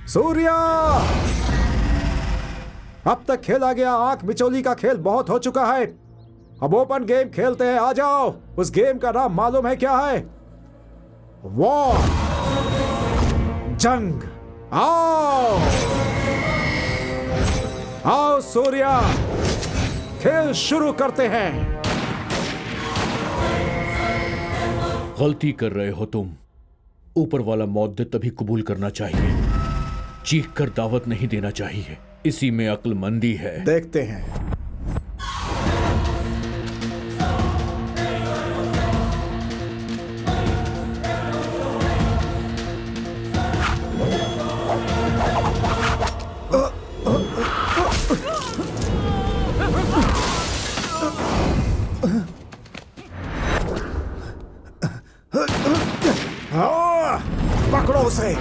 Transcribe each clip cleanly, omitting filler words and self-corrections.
सूर्या, अब तक खेला गया आंख मिचौली का खेल बहुत हो चुका है। अब ओपन गेम खेलते हैं, आ जाओ। उस गेम का नाम मालूम है क्या है? वॉर, जंग। आओ आओ सूर्या, खेल शुरू करते हैं। गलती कर रहे हो तुम। ऊपर वाला मौत दे तभी कबूल करना चाहिए, चीख कर दावत नहीं देना चाहिए। इसी में अक्लमंदी है। देखते हैं। पकड़ो उसे।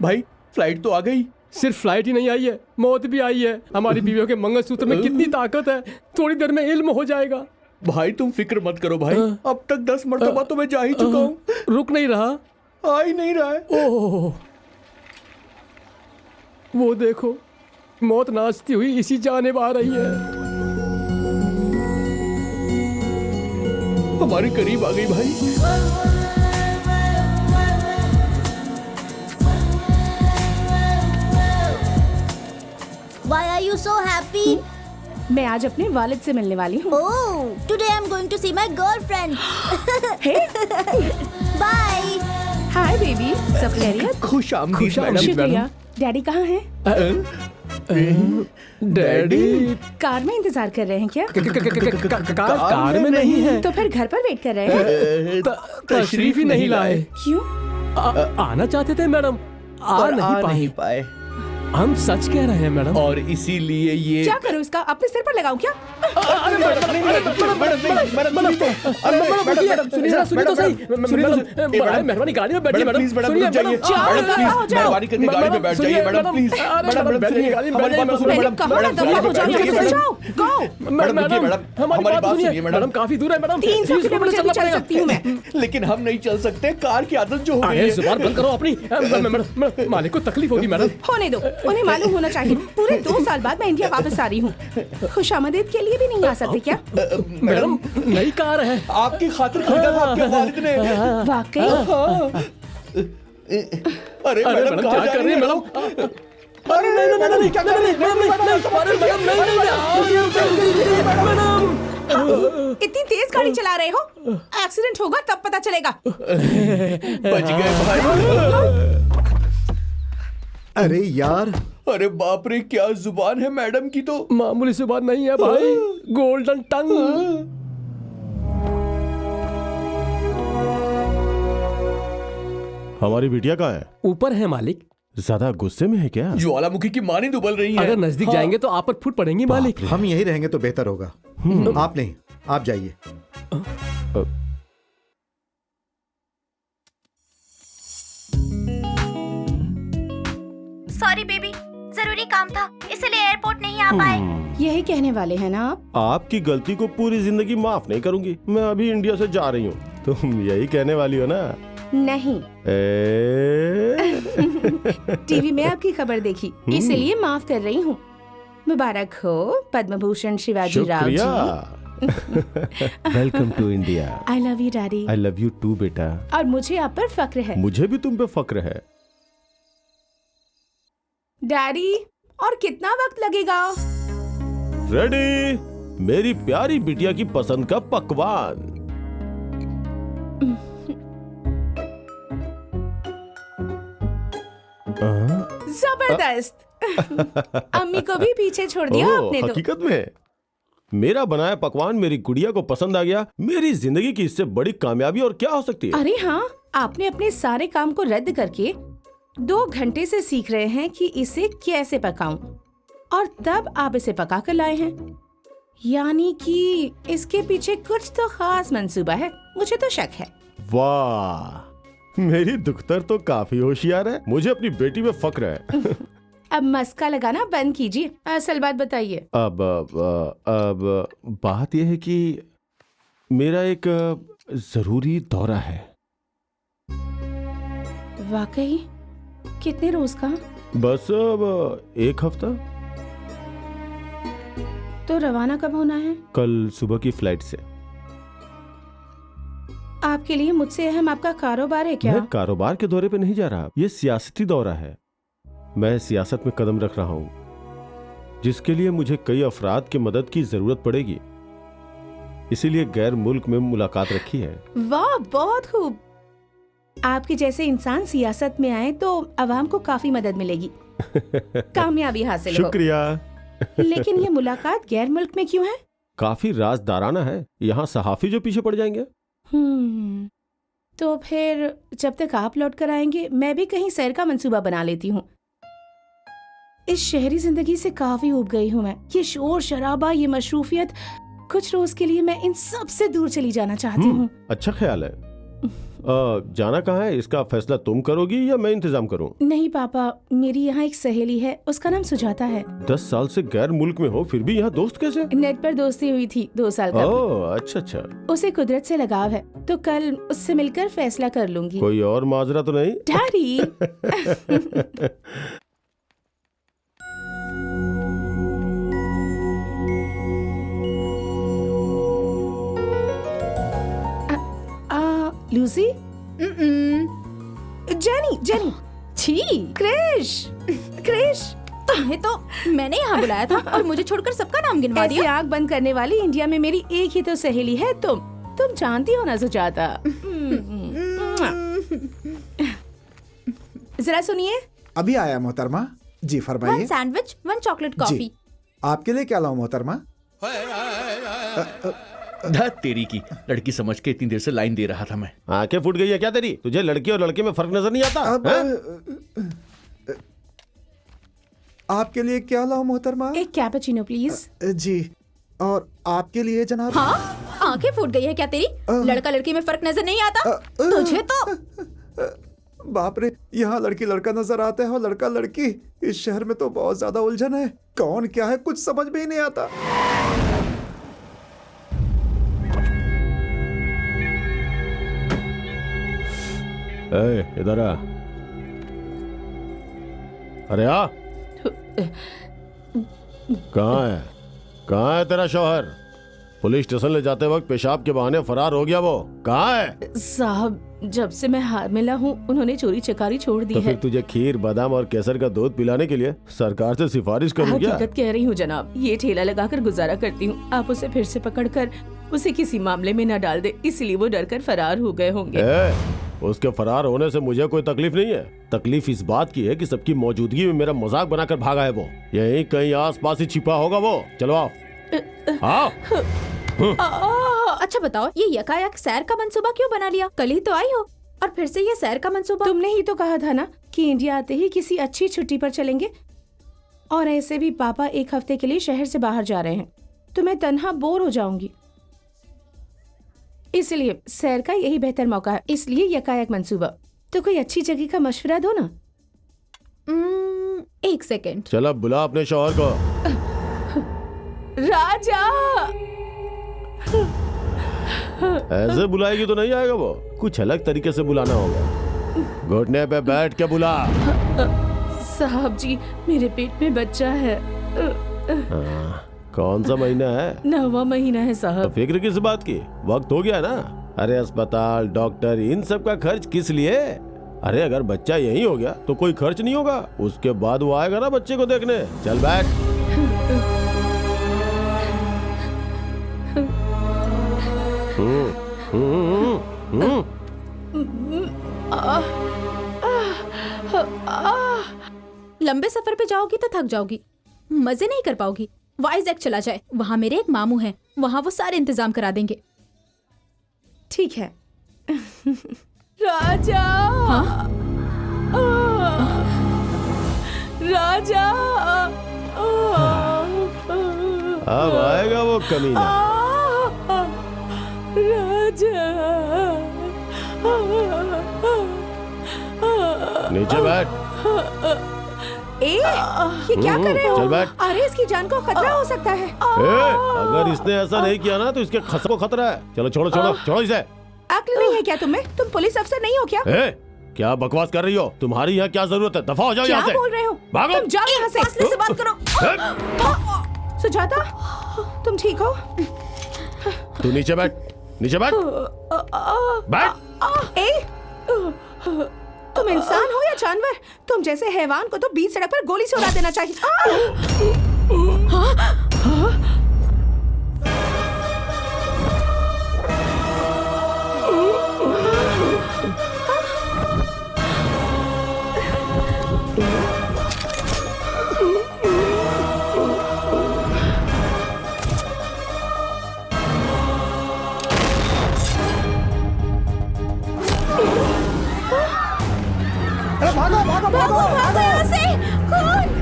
भाई फ्लाइट तो आ गई। सिर्फ फ्लाइट ही नहीं आई है, मौत भी आई है। हमारी बीवियों के मंगलसूत्र में कितनी ताकत है, थोड़ी देर में इल्म हो जाएगा। भाई तुम फिक्र मत करो भाई, अब तक 10 मरतबा तो मैं जा ही चुका हूँ। रुक नहीं रहा, आ ही नहीं रहा है। ओह, वो देखो, मौत नाचती हुई इसी जानिब आ रही है। हमारे करीब आ गई भाई। Why are you so happy? मैं आज अपने वालिद से मिलने वाली हूँ। Oh, today I'm going to see my girlfriend. Hey, Bye. Hi baby, सब खैरियत? खुश आमदीद मैडम। शुक्रिया। डैडी कहाँ हैं? डैडी कार में इंतजार कर रहे हैं क्या? कार में नहीं है, तो फिर घर पर वेट कर रहे हैं? तशरीफ ही नहीं लाए। क्यों? आना चाहते थे मैडम, आ नहीं पाए। हम सच कह रहे हैं मैडम। और इसीलिए ये क्या करूँ इसका? अपने सिर पर लगाऊं क्या? अरे मैडम, सुनिए तो सही। बड़ा मेहरबानी, गाड़ी में बैठिए मैडम। प्लीज मैडम, सुनिए रुक जाइए। मैडम, मैडम प्लीज मेहरबानी करके गाड़ी में बैठ जाइए मैडम, प्लीज। मैडम बैठिए, गाड़ी में हमारी बात तो सुनिए मैडम। कहो ना, दफा हो जाओ, यहाँ से जाओ, go। मैडम रुकिए मैडम, हमारी बात सुनिए मैडम। काफी दूर है मैडम, 300 किलोमीटर चल सकती हूँ मैं। लेकिन हम नहीं चल सकते, कार की आदत जो हो गई है। जुबान बंद करो अपनी। मैडम, मालिक को तकलीफ होगी मैडम। होने दो, उन्हें मालूम होना चाहिए। पूरे 2 साल बाद मैं इंडिया वापस आ रही हूँ। खुशामदीद के लिए भी नहीं आ सकते क्या? मैडम, नई कार है, आपकी खातिर खरीदा था आपके वालिद ने। वाकई? अरे मैडम क्या कर रही है मैडम? अरे नहीं क्या कर रही है मैडम? इतनी तेज गाड़ी चला रहे हो, एक्सीडेंट होगा तब पता चलेगा। बच गए भाई। अरे यार, अरे बाप रे, क्या जुबान है मैडम की तो। मामूली सी बात नहीं है भाई, गोल्डन टंग। हमारी बिटिया कहाँ है? ऊपर है मालिक। ज्यादा गुस्से में है क्या? ज्वालामुखी की मां नहीं दुबल रही है। अगर नजदीक जाएंगे तो आप पर फूट पड़ेंगी मालिक। हम यहीं रहेंगे तो बेहतर होगा। आप नहीं, आप जाइए। सॉरी बेबी, जरूरी काम था इसलिए एयरपोर्ट नहीं आ पाए। यही कहने वाले हैं ना आप? आपकी गलती को पूरी जिंदगी माफ नहीं करूंगी। मैं अभी इंडिया से जा रही हूँ। तुम यही कहने वाली हो ना? नहीं, टीवी में आपकी खबर देखी इसलिए माफ कर रही हूँ। मुबारक हो Padma Bhushan Shivaji Rao ji. Welcome to India. I love you daddy. I love you too बेटा। और मुझे आप पर फक्र है। मुझे भी तुम पे फक्र है। डैडी, और कितना वक्त लगेगा? रेडी, मेरी प्यारी बिटिया की पसंद का पकवान। जबरदस्त। अम्मी को भी पीछे छोड़ दिया आपने तो। हकीकत में मेरा बनाया पकवान मेरी गुड़िया को पसंद आ गया। मेरी जिंदगी की इससे बड़ी कामयाबी और क्या हो सकती है? अरे हाँ, आपने अपने सारे काम को रद्द करके 2 घंटे से सीख रहे हैं कि इसे कैसे पकाऊं, और तब आप इसे पका कर लाए हैं। यानी कि इसके पीछे कुछ तो खास मंसूबा है। मुझे तो शक है। वाह, मेरी दुख्तर तो काफी होशियार है। मुझे अपनी बेटी में फक्र है। अब मस्का लगाना बंद कीजिए, असल बात बताइए। अब बात यह है कि मेरा एक जरूरी दौरा है। वाकई? कितने रोज का? बस अब 1 हफ्ता। तो रवाना कब होना है? कल सुबह की फ्लाइट से। आपके लिए मुझसे अहम आपका कारोबार है क्या? मैं कारोबार के दौरे पे नहीं जा रहा, ये सियासती दौरा है। मैं सियासत में कदम रख रहा हूँ, जिसके लिए मुझे कई अफराद की मदद की जरूरत पड़ेगी। इसीलिए गैर मुल्क में मुलाकात रखी है। वाह, बहुत खूब। आपके जैसे इंसान सियासत में आए तो अवाम को काफी मदद मिलेगी, कामयाबी हासिल हो। शुक्रिया। लेकिन ये मुलाकात गैर मुल्क में क्यों है? काफी राजदाराना है। यहाँ सहाफी जो पीछे पड़ जाएंगे। तो फिर जब तक आप लौट कर आएंगे मैं भी कहीं सैर का मंसूबा बना लेती हूँ। इस शहरी जिंदगी से काफी ऊब गई हूँ मैं। ये शोर शराबा, ये मशरूफियत, कुछ रोज के लिए मैं इन सब से दूर चली जाना चाहती हूँ। अच्छा ख्याल है। जाना कहाँ है, इसका फैसला तुम करोगी या मैं इंतजाम करूं? नहीं पापा, मेरी यहाँ एक सहेली है, उसका नाम सुजाता है। 10 साल से गैर मुल्क में हो, फिर भी यहाँ दोस्त कैसे? नेट पर दोस्ती हुई थी 2 साल का। ओह, अच्छा अच्छा। उसे कुदरत से लगाव है, तो कल उससे मिलकर फैसला कर लूंगी। कोई और माजरा तो नहीं? डैडी। लूसी? Jenny, jenny. छी, क्रिश, क्रिश। तुम्हें तो मैंने यहाँ बुलाया था और मुझे छोड़कर सबका नाम गिनवा ऐसी दिया। आंख बंद करने वाली इंडिया में मेरी एक ही तो सहेली है, तुम जानती हो ना सुजाता। जरा सुनिए। अभी आया मोहतरमा जी, 1 फरमाइए। Sandwich, 1 chocolate coffee. जी, आपके लिए क्या लाऊं मोहतरमा? धत तेरी की, लड़की समझ के इतनी देर से लाइन दे रहा था मैं। आंखें फूट गई है क्या तेरी? तुझे लड़की और लड़के में फर्क नजर नहीं आता? आपके लिए क्या लाऊं मोहतरमा? एक कैपुचिनो प्लीज। जी, और आपके लिए जनाब? हाँ, आंखें फूट गई है क्या तेरी? लड़का लड़की में फर्क नजर नहीं आता तुझे तो? बाप रे, यहाँ लड़की लड़का नजर आता है और लड़का लड़की। इस शहर में तो बहुत ज्यादा उलझन है, कौन क्या है कुछ समझ में ही नहीं आता। इधर आ। अरे आ। कहाँ है तेरा शौहर? पुलिस स्टेशन ले जाते वक्त पेशाब के बहाने फरार हो गया, वो कहाँ है? साहब, जब से मैं हार मिला हूँ उन्होंने चोरी चकारी छोड़ दी तो है। फिर तुझे खीर, बादाम और केसर का दूध पिलाने के लिए सरकार से सिफारिश करूँ क्या? हकीकत कह रही हूँ जनाब, ये ठेला लगाकर गुजारा करती हूँ। आप उसे फिर से पकड़कर उसे किसी मामले में न डाल दे, इसलिए वो डरकर फरार हो गए होंगे। उसके फरार होने से मुझे कोई तकलीफ नहीं है। तकलीफ इस बात की है कि सबकी मौजूदगी में मेरा मजाक बनाकर भागा है वो। यहीं कहीं आसपास ही छिपा होगा वो। चलो आओ। आओ। अच्छा बताओ, ये यकायक सैर का मंसूबा क्यों बना लिया? कल ही तो आई हो और फिर से ये सैर का मंसूबा। तुमने ही तो कहा था ना कि इंडिया आते ही किसी अच्छी छुट्टी पर चलेंगे, और ऐसे भी पापा 1 हफ्ते के लिए शहर से बाहर जा रहे हैं, तो मैं तन्हा बोर हो जाऊंगी। इसलिए सैर का यही बेहतर मौका है, इसलिए यकायक मंसूबा। तो कोई अच्छी जगह का मशवरा दो ना। 1 सेकेंड। चल अब बुला अपने शौहर को। राजा। ऐसे बुलाएगी तो नहीं आएगा वो, कुछ अलग तरीके से बुलाना होगा। घुटने पे बैठ के बुला। साहब जी, मेरे पेट में बच्चा है। कौन सा महीना है? 9वां महीना है तो साहब। फिक्र किस बात की, वक्त हो गया ना। अरे अस्पताल, डॉक्टर, इन सब का खर्च किस लिए? अरे अगर बच्चा यहीं हो गया तो कोई खर्च नहीं होगा, उसके बाद वो आएगा ना बच्चे को देखने। चल बैठ। लंबे सफर पे जाओगी तो थक जाओगी, मजे नहीं कर पाओगी। वाइजैक चला जाए, वहाँ मेरे एक मामू हैं, वहाँ वो सारे इंतजाम करा देंगे। ठीक है। राजा। राजा। अब आएगा वो कमीना। राजा। नीचे बैठ। ये क्या कर रहे हो? चल बैठ। अरे इसकी जान को खतरा हो सकता है। अगर इसने ऐसा नहीं किया ना तो इसके खस को खतरा है। चलो छोड़ो छोड़ो छोड़ो इसे। अक्ल नहीं है क्या तुम्हें? तुम पुलिस अफसर नहीं हो क्या? क्या बकवास कर रही हो? तुम्हारी यहाँ क्या जरूरत है? दफा हो जाओ यहाँ से। क्या बोल रहे हो? भागो। तुम जाओ यहाँ से। फासले से बात करो। सुजाता, तुम ठीक हो? तू नीचे बैठ, नीचे बैठ, बैठ। तुम इंसान हो या जानवर? तुम जैसे हैवान को तो बीच सड़क पर गोली से उड़ा देना चाहिए। भागो यहाँ से। कौन?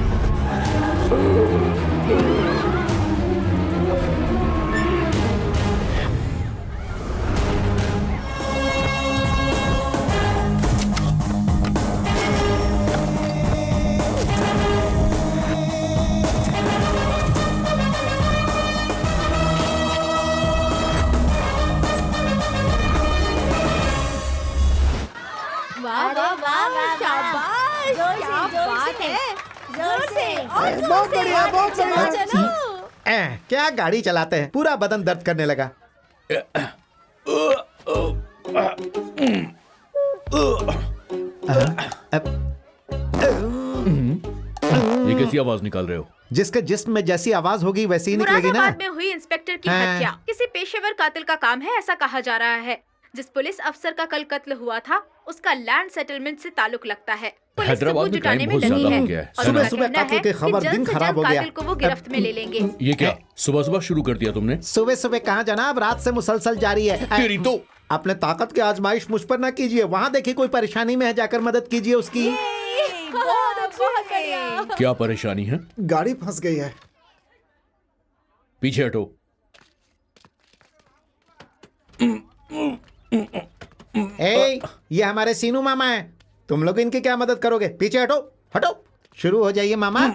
क्या गाड़ी चलाते हैं, पूरा बदन दर्द करने लगा। ये कैसी आवाज निकाल रहे हो? जिसके जिस्म में जैसी आवाज होगी वैसी ही निकलेगी ना। मुरादाबाद में हुई इंस्पेक्टर की हत्या किसी पेशेवर कातिल का काम है, ऐसा कहा जा रहा है। जिस पुलिस अफसर का कल कत्ल हुआ था उसका लैंड सेटलमेंट से ताल्लुक लगता है। पुलिस हैदराबाद में क्राइम बहुत ज्यादा हो गया है। सुबह सुबह कातिल की खबर दिन खराब हो गया। कातिल को वो गिरफ्त में ले लेंगे। ये क्या सुबह सुबह शुरू कर दिया तुमने? सुबह सुबह कहाँ जनाब, रात से मुसलसल जारी है। तेरी तो अपने ताकत की आजमाइश मुझ पर ना कीजिए। वहाँ देखिए कोई परेशानी में है, जाकर मदद कीजिए उसकी। बहुत बढ़िया। क्या परेशानी है? गाड़ी फंस गई है। पीछे हटो। ये हमारे सीनू मामा हैं। तुम लोग इनकी क्या मदद करोगे? पीछे हटो, हटो। शुरू हो जाइए मामा।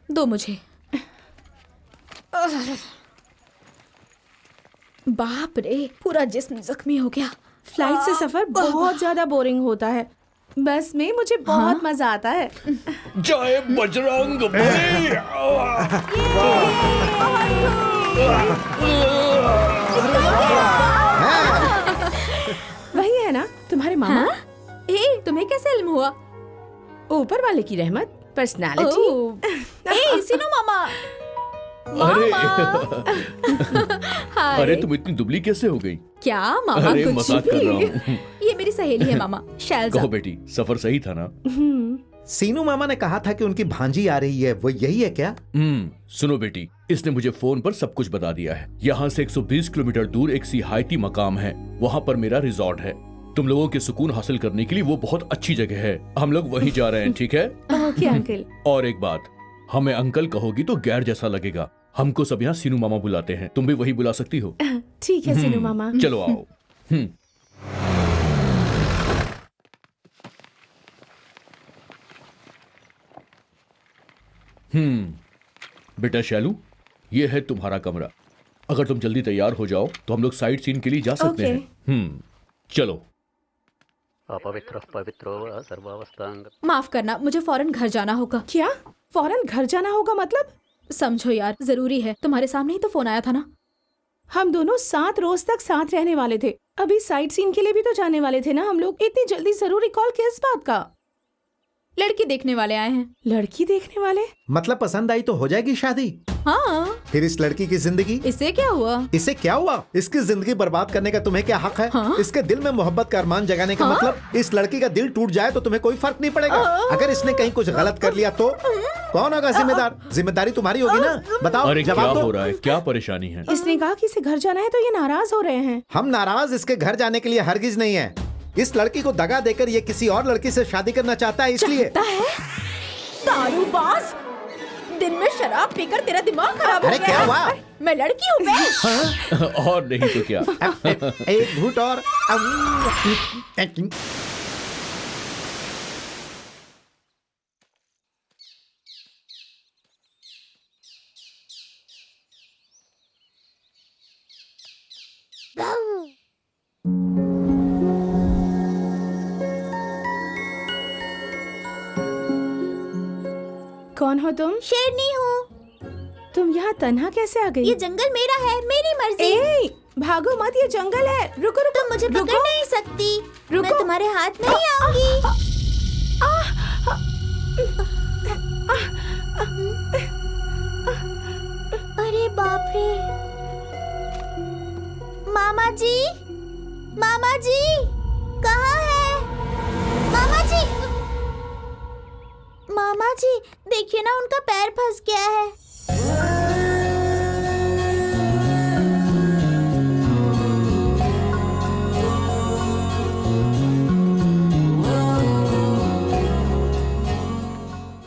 दो मुझे। बाप रे, पूरा जिस्म जख्मी हो गया। फ्लाइट से सफर बहुत ज्यादा बोरिंग होता है। बस में मुझे बहुत मजा आता है। जय बजरंग बली। वही है ना तुम्हारे मामा? तुम्हें कैसे इल्म हुआ? ऊपर वाले की रहमत, पर्सनालिटी। सीनू मामा, अरे हाय। अरे तुम इतनी दुबली कैसे हो गई? क्या मामा? अरे कुछ मजाक कर रहा भी। हूँ। ये मेरी सहेली है मामा, शैलजा। कहो बेटी, सफर सही था ना? सीनू मामा ने कहा था कि उनकी भांजी आ रही है, वो यही है क्या? सुनो बेटी, इसने मुझे फोन पर सब कुछ बता दिया है। यहाँ से 120 किलोमीटर दूर एक सिहायती मकाम है, वहाँ पर मेरा रिजॉर्ट है। तुम लोगों के सुकून हासिल करने के लिए वो बहुत अच्छी जगह है। हम लोग वहीं जा रहे हैं, ठीक है? Okay uncle. और एक बात, हमें अंकल कहोगी तो गैर जैसा लगेगा। हमको सब यहाँ सीनू मामा बुलाते हैं, तुम भी वही बुला सकती हो। ठीक है सीनू मामा। चलो आओ। बेटा शैलू, ये है तुम्हारा कमरा। अगर तुम जल्दी तैयार हो जाओ तो हम लोग साइट सीन के लिए जा सकते हैं। चलो। अपवित्र पवित्रो वा सर्वावस्थांग। माफ करना, मुझे फौरन घर जाना होगा। क्या फौरन घर जाना होगा मतलब? समझो यार, जरूरी है। तुम्हारे सामने ही तो फोन आया था ना। हम दोनों 7 रोज तक साथ रहने वाले थे। अभी साइट सीन के लिए भी तो जाने वाले थे ना हम लोग। इतनी जल्दी जरूरी कॉल किस बात का? लड़की देखने वाले आए हैं। लड़की देखने वाले? मतलब पसंद आई तो हो जाएगी शादी? हाँ। फिर इस लड़की की जिंदगी? इससे क्या हुआ? इससे क्या हुआ? इसकी जिंदगी बर्बाद करने का तुम्हें क्या हक है? हाँ? इसके दिल में मोहब्बत का अरमान जगाने का हाँ? मतलब इस लड़की का दिल टूट जाए तो तुम्हें कोई फर्क नहीं पड़ेगा। अगर इसने कहीं कुछ गलत कर लिया तो कौन होगा जिम्मेदार? जिम्मेदारी तुम्हारी होगी ना। बताओ, अरे क्या जवाब दो। हो रहा है? क्या परेशानी है? इसने कहा कि इसे घर जाना है तो ये नाराज हो रहे हैं। हम नाराज इसके घर जाने के लिए हरगिज नहीं है। इस लड़की को दगा देकर ये किसी और लड़की से शादी करना चाहता है, इसलिए। दारूबाज, दिन में शराब पीकर तेरा दिमाग खराब हो अरे गया क्या है। हुआ? मैं लड़की हूँ मैं। और नहीं तो क्या। एक घूंट और। कौन हो तुम? शेरनी हूँ। तुम यहाँ तन्हा कैसे आ गई? ये जंगल मेरा है, मेरी मर्जी। ए, भागो मत, ये जंगल है। रुको रुको। तुम मुझे पकड़ नहीं सकती। रुको। मैं तुम्हारे हाथ नहीं आऊंगी। अरे बाप रे। मामा जी, मामा जी, कहाँ है? मामा जी, मामा जी, देखिए ना, उनका पैर फंस गया है।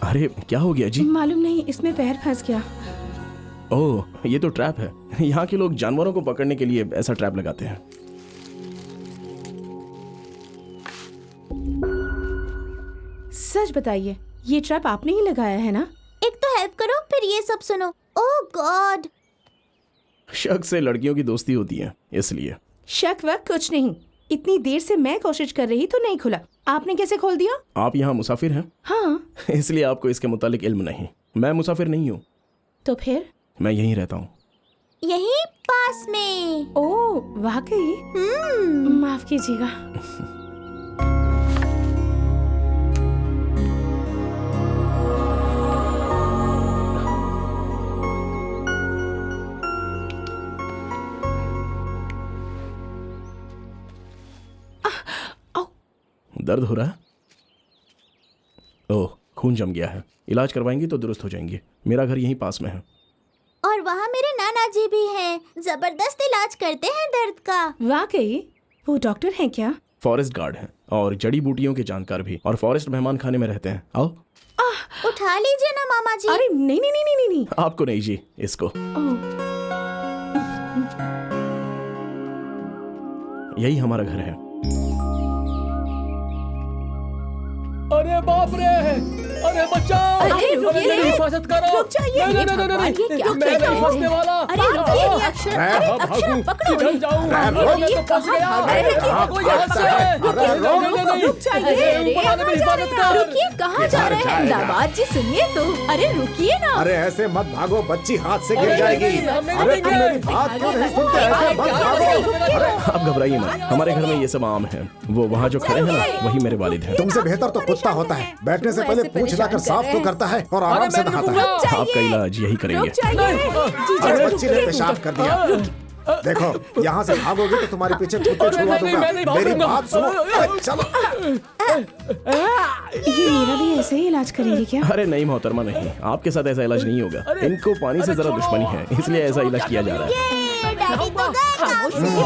अरे क्या हो गया जी? मालूम नहीं, इसमें पैर फंस गया। ओह, ये तो ट्रैप है। यहाँ के लोग जानवरों को पकड़ने के लिए ऐसा ट्रैप लगाते हैं। सच बताइए, ये ट्रैप आपने ही लगाया है ना? एक तो हेल्प करो, फिर ये सब सुनो। ओह गॉड। शक से लड़कियों की दोस्ती होती है, इसलिए। शक वक कुछ नहीं। इतनी देर से मैं कोशिश कर रही तो नहीं खुला। आपने कैसे खोल दिया? आप यहाँ मुसाफिर हैं? हाँ। इसलिए आपको इसके मुतालिक इल्म नहीं। मैं मुसाफिर नहीं हूँ। तो फिर? मैं यहीं रहता हूँ। यहीं पास में। ओह वाकई? माफ कीजिएगा। दर्द हो रहा है? ओह, खून जम गया है। इलाज करवाएंगी तो दुरुस्त हो जाएंगी। मेरा घर यहीं पास में है। और वहाँ मेरे नाना जी भी हैं। जबरदस्त इलाज करते हैं दर्द का। वाकई? वो डॉक्टर हैं क्या? फॉरेस्ट गार्ड हैं और जड़ी बूटियों के जानकार भी, और फॉरेस्ट मेहमान खाने में रहते हैं। आओ। उठा लीजिए ना मामा जी। अरे नहीं नहीं नहीं नहीं नहीं। आपको नहीं जी, इसको। यही हमारा घर है। अरे बाप रे! अरे बचाओ! अरे रुकिए, मेरी हिफाजत करो! रुक जाइए। नहीं, नहीं, नहीं, नहीं, ये क्या मैं कर रहे नहीं हो? फंसने वाला। अरे रुकिए, ये अक्षर, अरे अक्षर पकड़ो। किधर जाऊं? अरे मैं ये तो फंस कहाँ गया। भाग रहे हैं? भागो यहाँ से। नहीं, रुक जाइए। अरे ऊपर वाले मेरी हिफाजत कर। रुकिए, कहाँ जा रहे हैं? दामाद जी सुनिए तो। अरे रुकिए ना। अरे ऐसे मत भागो, बच्ची हाथ से गिर जाएगी। अरे तुम मेरी बात क्यों नहीं सुनते? ऐसे मत भागो। आप घबराइए मत, हमारे घर में ये सब आम है। वो वहाँ जो खड़े हैं ना, वही मेरे वालिद हैं। तुमसे बेहतर तो कुत्ता होता है। बैठने से पहले पूछना जाकर साफ तो करता है और आराम से नहाता है। आपका इलाज यही करेंगे। अरे बच्ची ने पेशाब कर दिया। देखो यहाँ से भागोगे तो तुम्हारे पीछे कुत्ते छुड़वा दूंगा। मेरी बात सुनो। अरे चलो। ये मेरा भी ऐसे ही इलाज करेंगे क्या? अरे नहीं मोहतरमा, नहीं, आपके साथ ऐसा इलाज नहीं होगा। इनको पानी से जरा दुश्मनी है, इसलिए ऐसा इलाज किया जा रहा है।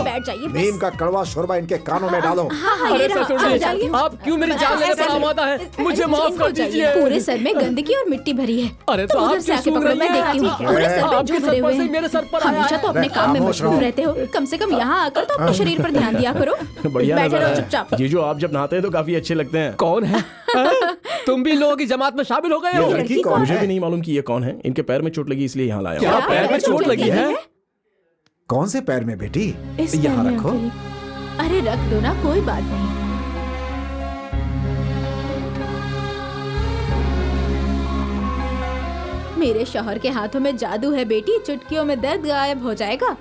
बैठ जाइए। नीम का कड़वा शोरबा इनके कानों में डालो। अरे ससुर जी, आप क्यों मेरी जान लेने पर आमादा है? मुझे माफ कर दीजिए। पूरे सर में गंदगी और मिट्टी भरी है। अरे तो आप से आके पकड़ो, मैं देखती हूँ। पूरे सर में जो भरे हुए हैं। मेरे सर पर आया हमेशा तो अपने काम में मशगूल रहते हो, कम से कम यहाँ आकर तो अपने शरीर पर ध्यान दिया करो। बढ़िया बैठे नजारा रहो है। चुपचाप। जीजू, आप जब नहाते हैं तो काफी अच्छे लगते हैं। कौन है? तुम भी लोगों की जमात में शामिल हो गए हो? लड़की कौन मुझे है? भी नहीं मालूम कि ये कौन है। इनके पैर में चोट लगी इसलिए यहाँ लाया क्या हूँ। पैर में चोट लगी है? कौन से पैर में बेटी? इस यहाँ पैर में रखो। अंकल। अरे रख दो ना, कोई बात नहीं। मेरे शौहर के हाथों में जादू है बेटी, चुटकियों में दर्द गायब हो जाएगा।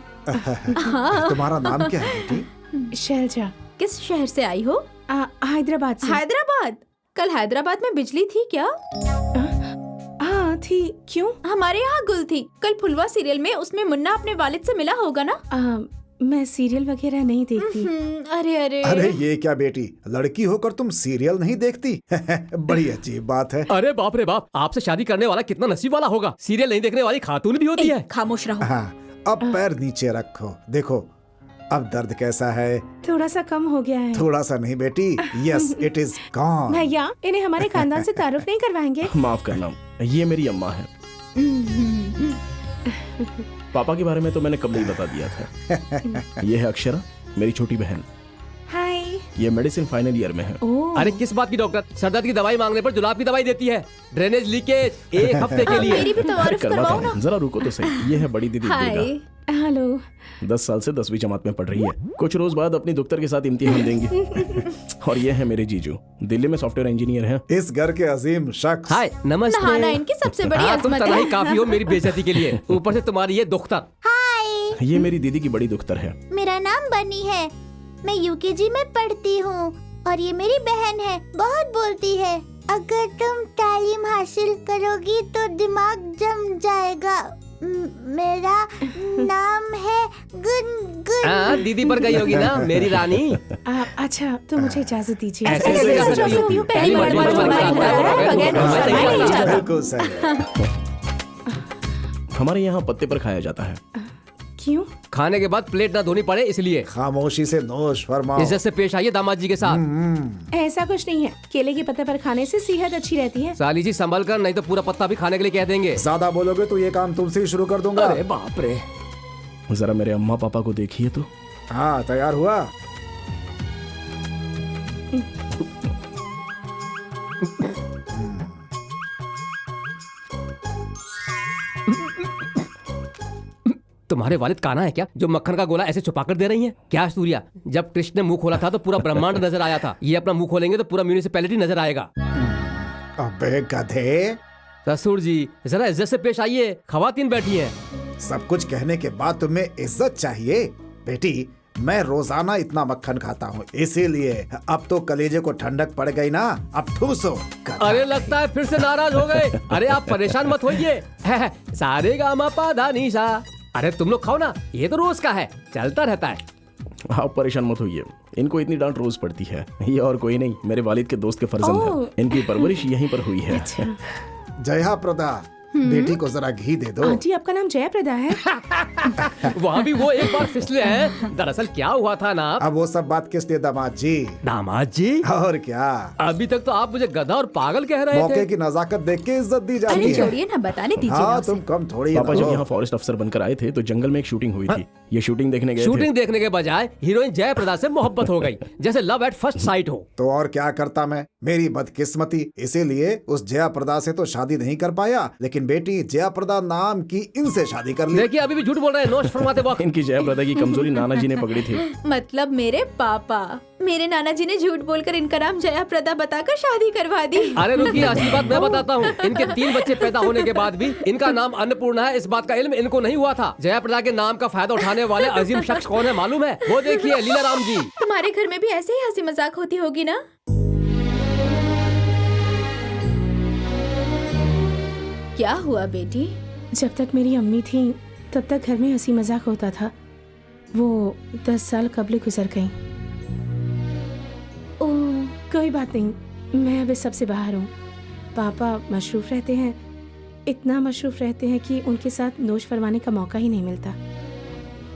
तुम्हारा नाम क्या है बेटी? शैलजा। किस शहर से आई हो? हैदराबाद से। हैदराबाद? कल हैदराबाद में बिजली थी क्या? हाँ थी। क्यों? हमारे यहाँ गुल थी। कल फुलवा सीरियल में उसमें मुन्ना अपने वालिद से मिला होगा ना? मैं सीरियल वगैरह नहीं देखती। अरे अरे अरे ये क्या बेटी, लड़की होकर तुम सीरियल नहीं देखती? बड़ी अजीब बात है। अरे बाप रे बाप, आपसे शादी करने वाला कितना नसीब वाला होगा। सीरियल नहीं देखने वाली खातून भी होती है। खामोश रहो। हाँ, अब पैर नीचे रखो। देखो अब दर्द कैसा है? थोड़ा सा कम हो गया है। थोड़ा सा नहीं बेटी, यस इट इज गॉन। भैया, इन्हें हमारे खानदान से तारुफ नहीं करवाएंगे? माफ करना, ये मेरी अम्मा है। पापा के बारे में तो मैंने कब नहीं बता दिया था। ये है अक्षरा, मेरी छोटी बहन। हाय। ये मेडिसिन फाइनल ईयर में है। अरे किस बात की डॉक्टर? सरदर्द की दवाई मांगने पर जुलाब की दवाई देती है। ड्रेनेज लीकेज 1 हफ्ते के लिए। मेरी भी तवारुफ करवाता करवाओ ना। हूँ, जरा रुको तो सही। ये है बड़ी दीदी दुर्गा। हेलो। 10 साल से 10वीं जमात में पढ़ रही है। कुछ रोज बाद अपनी दुख्तर के साथ इम्तिहान देंगी। और ये है मेरे जीजू, दिल्ली में सॉफ्टवेयर इंजीनियर हैं। इस घर के अजीम शख्स। हाय, नमस्ते। नहाना इनकी सबसे बड़ी तुम अजमत तनाई है। काफी हो मेरी बेइज्जती के लिए, ऊपर से तुम्हारी ये दुख्तर। हाय, ये मेरी दीदी की बड़ी दुख्तर है। मेरा नाम बनी है, मैं यूकेजी में पढ़ती हूँ। और ये मेरी बहन है, बहुत बोलती है। अगर तुम तालीम हासिल करोगी तो दिमाग जम जाएगा। मेरा नाम है गुनगुन। दीदी पर गई होगी ना मेरी रानी। अच्छा तो मुझे इजाजत दीजिए। ऐसे कैसे कर सकती हो? पहली मर्तबा बिल्कुल सही। हमारे यहाँ पत्ते पर खाया जाता है। क्यों? खाने के बाद प्लेट ना धोनी पड़े इसलिए। खामोशी से नोश फरमाओ। इज्जत से पेश आइए दामाद जी के साथ। ऐसा कुछ नहीं है, केले के पत्ते पर खाने से सेहत अच्छी रहती है। साली जी संभल कर, नहीं तो पूरा पत्ता भी खाने के लिए कह देंगे। ज्यादा बोलोगे तो ये काम तुमसे ही शुरू कर दूंगा। अरे बाप रे। जरा मेरे अम्मा पापा को देखिए तो। हाँ तैयार हुआ? तुम्हारे वालिद काना है क्या जो मक्खन का गोला ऐसे छुपा कर दे रही हैं? क्या सूर्या, जब कृष्ण ने मुंह खोला था तो पूरा ब्रह्मांड नजर आया था। ये अपना मुंह खोलेंगे तो पूरा म्यूनिसिपैलिटी नजर आएगा। अबे गधे। ससुर जी जरा इज्जत से पेश आइए, खवातीन बैठी हैं। सब कुछ कहने के बाद तुम्हें इज्जत चाहिए? बेटी मैं रोजाना इतना मक्खन खाता हूँ, इसीलिए अब तो कलेजे को ठंडक पड़ गई ना, अब ठूसो। अरे लगता है फिर से नाराज हो गए। अरे आप परेशान मत होइए। सारे गामा पा धा नी सा। अरे तुम लोग खाओ ना, ये तो रोज का है, चलता रहता है। आप परेशान मत होइए, इनको इतनी डांट रोज पड़ती है। ये और कोई नहीं, मेरे वालिद के दोस्त के फर्जंद है। इनकी परवरिश यहीं पर हुई है। जया प्रदा, बेटी को जरा घी दे दो। आंटी आपका नाम जयाप्रदा है? वहाँ भी वो एक बार फिसले हैं। दरअसल क्या हुआ था ना, अब वो सब बात किस लिए दामाद जी? दामाद जी? और क्या, अभी तक तो आप मुझे गधा और पागल कह रहे थे। मौके की नजाकत देख के इज्जत दी जाती अरे है। छोड़िए ना, बताने दीजिए। हाँ तुम कम थोड़ी। पापा जब यहाँ फॉरेस्ट अफसर बनकर आए थे तो जंगल में एक शूटिंग हुई थी। ये शूटिंग देखने गए थे। शूटिंग देखने के बजाय हीरोइन जयाप्रदा से मोहब्बत हो गई, जैसे लव एट फर्स्ट साइट हो। तो और क्या करता मैं, मेरी बदकिस्मती, इसीलिए उस जयाप्रदा से तो शादी नहीं कर पाया, लेकिन बेटी जयाप्रदा नाम की इनसे शादी कर ली। देखिए अभी भी झूठ बोल रहे हैं, नोश फरमाते वक्त। इनकी जयाप्रदा की कमजोरी नाना जी ने पकड़ी थी। मतलब मेरे पापा, मेरे नाना जी ने झूठ बोलकर इनका नाम जयाप्रदा बताकर शादी करवा दी। अरे रुकिए, असली बात मैं बताता हूँ। इनके 3 बच्चे पैदा होने के बाद भी इनका नाम अन्नपूर्णा है, इस बात का इल्म इनको नहीं हुआ था। जयाप्रदा के नाम का फायदा उठाने वाले अजीम शख्स कौन है मालूम है? वो देखिए लीला राम जी। तुम्हारे घर में भी ऐसे ही हंसी मजाक होती होगी ना? क्या हुआ बेटी? जब तक मेरी अम्मी थी तब तक घर में हंसी मजाक होता था। वो 10 साल कबल गुजर गईं। ओह, कोई बात नहीं, मैं अब इस सबसे बाहर हूँ। पापा मशरूफ रहते हैं, इतना मशरूफ रहते हैं कि उनके साथ नोश फरमाने का मौका ही नहीं मिलता।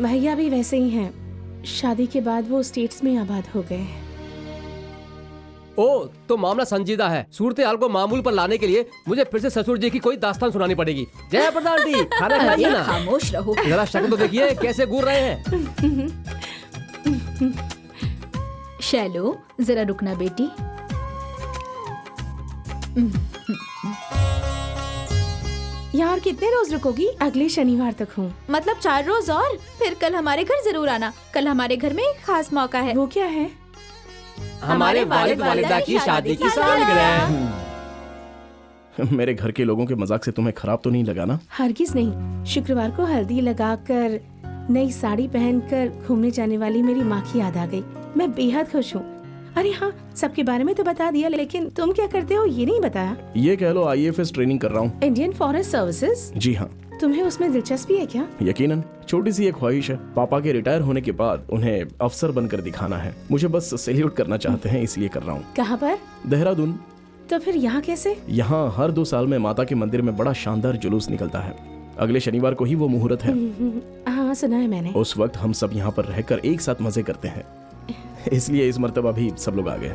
भैया भी वैसे ही हैं। शादी के बाद वो स्टेट्स में आबाद हो गए हैं। ओ, तो मामला संजीदा है। सूरत हाल को मामूल पर लाने के लिए मुझे फिर से ससुर जी की कोई दास्तान सुनानी पड़ेगी। जया प्रधान जी, खाना खाइए ना। खामोश रहो। जरा शक्ल तो देखिए कैसे घूर रहे हैं। शैलो, जरा रुकना बेटी। यहाँ और कितने रोज रुकोगी? अगले शनिवार तक हूँ। मतलब 4 रोज और? फिर कल हमारे घर जरूर आना। कल हमारे घर में एक खास मौका है। वो क्या है? हमारे वालिद वालिदा की शादी की सालगिरह। मेरे घर के लोगों के मजाक से तुम्हें खराब तो नहीं लगा ना? हरगिज नहीं। शुक्रवार को हल्दी लगाकर नई साड़ी पहनकर घूमने जाने वाली मेरी माँ की याद आ गई। मैं बेहद खुश हूँ। अरे हाँ, सबके बारे में तो बता दिया, लेकिन तुम क्या करते हो ये नहीं बताया। ये कह लो IAFS ट्रेनिंग कर रहा हूँ। Indian forest services? जी हाँ। तुम्हें उसमें दिलचस्पी है क्या? यकीनन। छोटी सी एक ख्वाहिश है। पापा के रिटायर होने के बाद उन्हें अफसर बनकर दिखाना है। मुझे बस सैल्यूट करना चाहते हैं, इसलिए कर रहा हूँ। कहाँ पर? देहरादून। तो फिर यहाँ कैसे? यहाँ हर 2 साल में माता के मंदिर में बड़ा शानदार जुलूस निकलता है। अगले शनिवार को ही वो मुहूर्त है। हाँ, सुना है मैंने। उस वक्त हम सब यहाँ पर रहकर एक साथ मजे करते हैं, इसलिए इस मर्तबा भी सब लोग आ गए।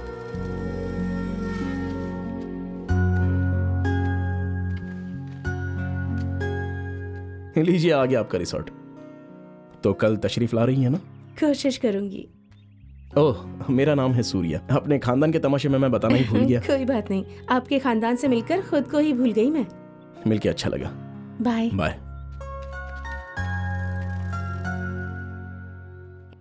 लीजिए, आ गया आपका रिसोर्ट। तो कल तशरीफ ला रही है ना? कोशिश करूंगी। ओह, मेरा नाम है सूर्या। अपने खानदान के तमाशे में मैं बताना ही भूल गया। कोई बात नहीं, आपके खानदान से मिलकर खुद को ही भूल गई मैं। मिलके अच्छा लगा। Bye bye.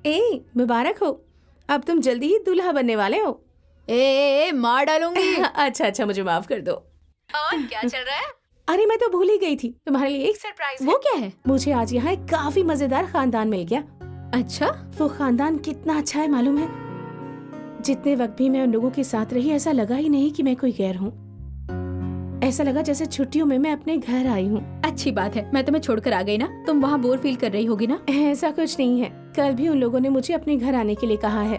ए, मुबारक हो, अब तुम जल्दी ही दूल्हा बनने वाले हो। ए, मार डालूंगी। अच्छा, मुझे माफ कर दो। और क्या चल रहा है? अरे मैं तो भूल ही गई थी, तुम्हारे लिए एक सरप्राइज है। वो क्या है? मुझे आज यहाँ एक काफी मजेदार खानदान मिल गया। अच्छा? वो खानदान कितना अच्छा है मालूम है? जितने वक्त भी मैं उन लोगों के साथ रही, ऐसा लगा ही नहीं कि मैं कोई गैर हूँ। ऐसा लगा जैसे छुट्टियों में मैं अपने घर आई हूँ। अच्छी बात है, मैं तुम्हें छोड़कर आ गई ना। तुम वहाँ बोर फील कर रही होगी ना? ऐसा कुछ नहीं है। कल भी उन लोगों ने मुझे अपने घर आने के लिए कहा है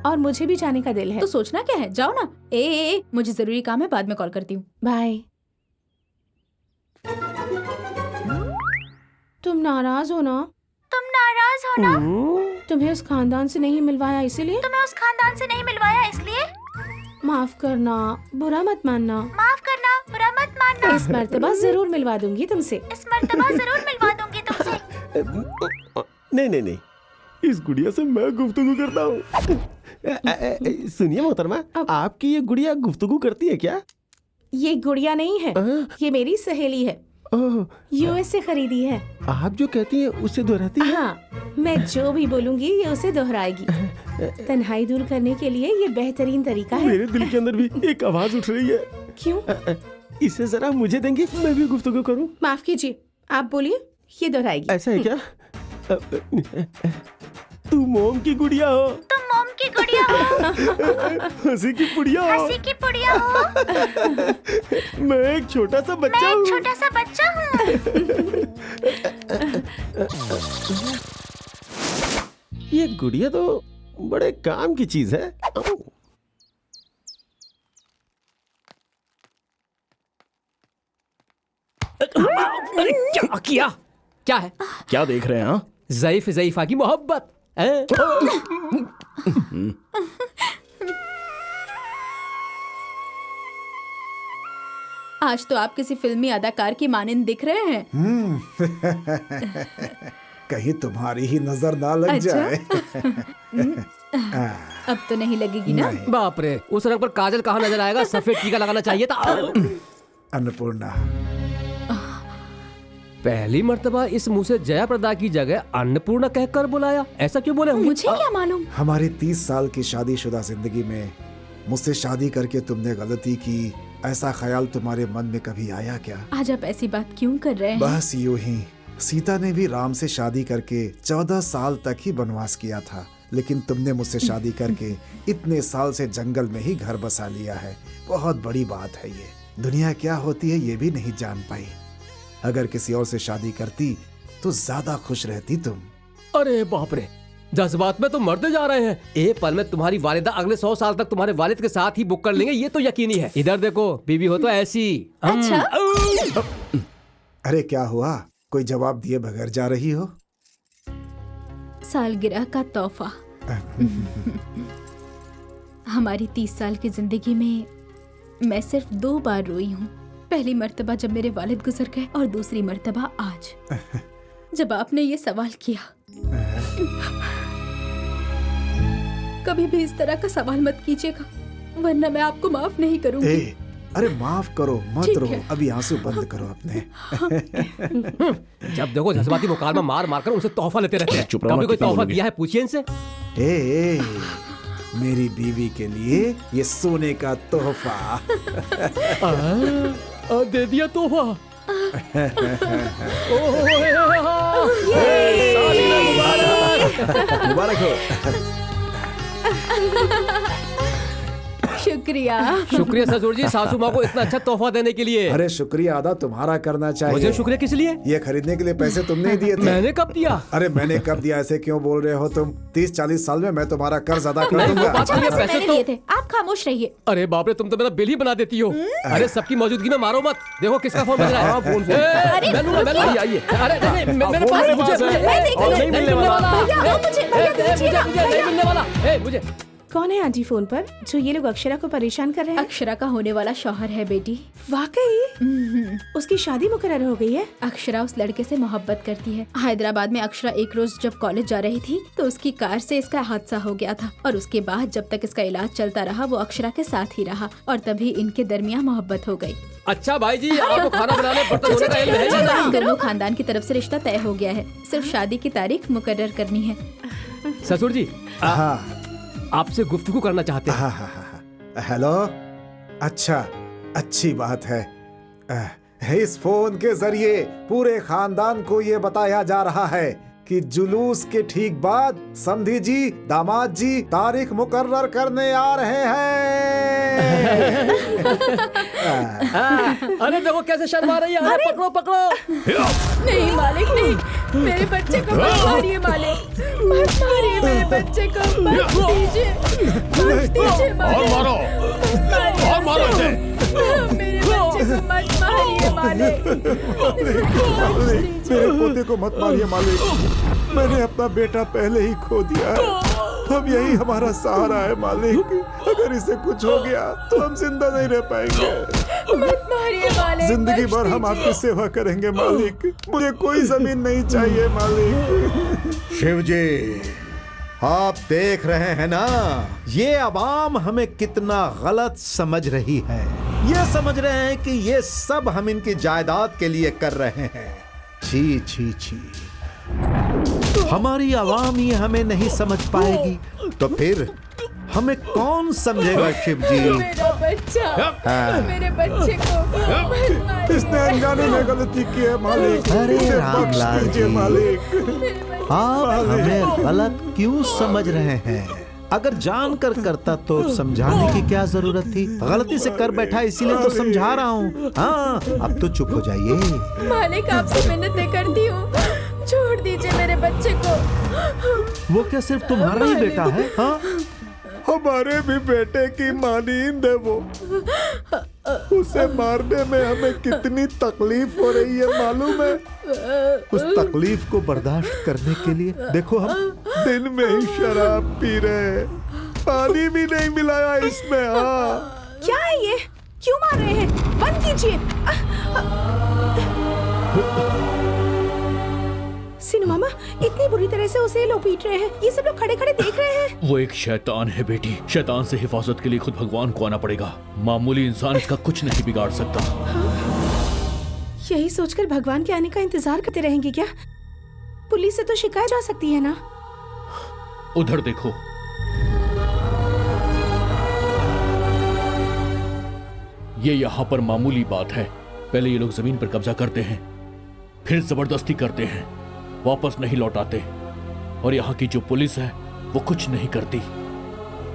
और मुझे भी जाने का दिल है। तो सोचना क्या है, जाओ ना। ए, मुझे जरूरी काम है, बाद में कॉल करती हूँ। बाय। तुम नाराज हो ना? तुम नाराज हो ना? तुम्हें उस खानदान से नहीं मिलवाया इसलिए? तुम्हें उस खानदान से नहीं मिलवाया इसलिए? माफ करना, बुरा मत मानना। माफ करना, बुरा मत मानना। इस मर्तबा जरूर मिलवा दूंगी तुमसे। इस मर्तबा जरूर मिलवा दूंगी तुमसे। नहीं, इस गुड़िया से मैं गुफ्तगू करता हूँ। सुनिए मोहतरमा, आपकी ये गुड़िया गुफ्तगू करती है क्या? ये गुड़िया नहीं है, ये मेरी सहेली है। US से खरीदी है। आप जो कहती हैं उससे दोहराती है? हाँ, मैं जो भी बोलूंगी ये उसे दोहराएगी। तन्हाई दूर करने के लिए ये बेहतरीन तरीका है। मेरे दिल के अंदर भी एक आवाज उठ रही है। क्यों? इसे जरा मुझे देंगे, मैं भी गुफ्तगू करूं। माफ कीजिए, आप बोलिए, ये दोहराएगी। ऐसा है क्या? तू मोम की गुड़िया हो। तुम मोम की गुड़िया हो। हंसी की पुड़िया हो। हंसी की पुड़िया हो। मैं एक छोटा सा बच्चा हूँ। मैं एक छोटा सा बच्चा हूँ। ये गुड़िया तो बड़े काम की चीज है। अरे क्या किया? क्या है? क्या देख रहे हैं? हाँ, ज़ईफ़ा की मोहब्बत। आज तो आप किसी फिल्मी अदाकार की मानिंद दिख रहे हैं। कहीं तुम्हारी ही नजर ना लग जाए। अब तो नहीं लगेगी ना? बाप रे, उस रंग पर काजल कहाँ नजर आएगा? सफेद टीका लगाना चाहिए था। अन्नपूर्णा, पहली मर्तबा इस मुंह से जया प्रदा की जगह अन्नपूर्णा कहकर बुलाया, ऐसा क्यों बोले होंगे? मुझे क्या मालूम। हमारी 30 साल की शादीशुदा जिंदगी में मुझसे शादी करके तुमने गलती की, ऐसा ख्याल तुम्हारे मन में कभी आया क्या? आज आप ऐसी बात क्यों कर रहे हैं? बस यूं ही। सीता ने भी राम से शादी करके 14 साल तक ही वनवास किया था, लेकिन तुमने मुझसे शादी करके इतने साल से जंगल में ही घर बसा लिया है। बहुत बड़ी बात है ये। दुनिया क्या होती है ये भी नहीं जान पाई। अगर किसी और से शादी करती तो ज्यादा खुश रहती तुम। अरे बाप रे, जज्बात में तो मरते जा रहे हैं। एक पल में तुम्हारी वालिदा अगले 100 साल तक तुम्हारे वालिद के साथ ही बुक कर लेंगे, ये तो यकीनी है। इधर देखो, बीवी हो तो ऐसी। अच्छा। अरे क्या हुआ, कोई जवाब दिए बगैर जा रही हो? सालगिरह का तोहफा। हमारी 30 साल की जिंदगी में मैं सिर्फ 2 बार रोई हूँ। पहली मर्तबा जब मेरे वालिद गुजर गए और दूसरी मर्तबा आज जब आपने ये सवाल किया। कभी भी इस तरह का सवाल मत कीजिएगा, वरना मैं आपको माफ नहीं करूंगी। अरे माफ करो, मत रो, अभी आंसू बंद करो अपने। जब देखो जज्बाती मुकालमा मार मार कर उनसे तोहफा लेते रहते हैं। कभी कोई तोहफा दिया है पूछिए इनसे। मेरी बीवी के लिए ये सोने का तोहफा। दे दिया तोहफा। मुबारक हो। शुक्रिया। शुक्रिया ससुर जी, सासू माँ को इतना अच्छा तोहफा देने के लिए। अरे शुक्रिया अदा तुम्हारा करना चाहिए। मुझे शुक्रिया किस लिए? ये खरीदने के लिए पैसे तुमने ही दिए थे। मैंने कब दिया? अरे मैंने कब दिया, ऐसे क्यों बोल रहे हो तुम? 30-40 साल में मैं तुम्हारा कर्ज अदा कर दूंगा। पैसे दिए थे, आप खामोश रहिए। अरे बाप रे, तुम तो मेरा बिल ही बना देती हो। अरे सबकी मौजूदगी में मारो मत। देखो किसका फोन बज रहा है। मुझे कौन है आंटी फोन पर जो ये लोग अक्षरा को परेशान कर रहे हैं? अक्षरा का होने वाला शौहर है बेटी। वाकई? उसकी शादी मुकर्रर हो गई है? अक्षरा उस लड़के से मोहब्बत करती है। हैदराबाद में अक्षरा एक रोज जब कॉलेज जा रही थी तो उसकी कार से इसका हादसा हो गया था, और उसके बाद जब तक इसका इलाज चलता रहा वो अक्षरा के साथ ही रहा, और तभी इनके दरमियान मोहब्बत हो गई। अच्छा भाई जी, आपको खाना बनाने बर्तन धोने का इल्म है या नहीं? दोनों खानदान की तरफ से रिश्ता तय हो गया है, सिर्फ शादी की तारीख मुकर्रर करनी है। ससुर जी आपसे गुफ्तगू करना चाहते हैं। हेलो, अच्छा, अच्छी बात है। इस फोन के जरिए पूरे खानदान को ये बताया जा रहा है कि जुलूस के ठीक बाद समधी जी, दामाद जी तारीख मुकर्रर करने आ रहे हैं। अरे देखो कैसे शर्मा रही है। अरे पकड़ो पकड़ो। नहीं मालिक नहीं, मेरे बच्चे को मत मारिए मालिक, मत मारिए मेरे बच्चे को, मत दीजिए, मत दीजिए मालिक, और मारो इसे, मेरे बच्चे को मत मारिए मालिक, मेरे पोते को मत मारिए मालिक, मैंने अपना बेटा पहले ही खो दिया है, अब यही हमारा सहारा है मालिक, अगर इसे कुछ हो गया तो हम जिंदा नहीं रह पाएंगे। मत मारिए मालिक, जिंदगी भर हम आपकी सेवा करेंगे मालिक, मुझे कोई जमीन नहीं चाहिए मालिक। शिवजी, आप देख रहे हैं ना, ये अवाम हमें कितना गलत समझ रही है। ये समझ रहे हैं कि ये सब हम इनकी जायदाद के लिए कर रहे हैं। छी छी छी, हमारी अवाम ही हमें नहीं समझ पाएगी तो फिर हमें कौन समझेगा? शिवजी, मेरा बच्चा, मेरे बच्चे को मत मारिए। इसने अनजाने में गलती की है मालिक, अरे इसे बख्श रामलाल दीजिए जी, मालिक। आप हमें गलत क्यों समझ रहे हैं? अगर जानकर करता तो समझाने की क्या जरूरत थी? गलती से कर बैठा इसीलिए तो समझा रहा हूँ। हाँ, अब तो चुप हो जाइए। मालिक आपसे मिन्नतें करती हूँ, छोड़ दीजिए मेरे बच्चे को। वो क्या सिर्फ तुम्हारा ही बेटा है? हाँ, हमारे भी बेटे की मानींद है वो, उसे मारने में हमें कितनी तकलीफ हो रही है मालूम है? उस तकलीफ को बर्दाश्त करने के लिए देखो हम दिन में ही शराब पी रहे हैं, पानी भी नहीं मिलाया इसमें। हाँ, क्या है ये? क्यों मार रहे हैं? बंद कीजिए। सिनु मामा, इतनी बुरी तरह से उसे लोग पीट रहे हैं, ये सब लोग खड़े खड़े देख रहे हैं। वो एक शैतान है बेटी, शैतान से हिफाजत के लिए खुद भगवान को आना पड़ेगा। मामूली इंसान इसका कुछ नहीं बिगाड़ सकता। यही सोचकर भगवान के आने का इंतजार करते रहेंगे क्या? पुलिस से तो शिकायत जा सकती है ना? उधर देखो, ये यहाँ पर मामूली बात है। पहले ये लोग जमीन पर कब्जा करते हैं, फिर जबरदस्ती करते हैं, वापस नहीं लौटाते, और यहाँ की जो पुलिस है वो कुछ नहीं करती।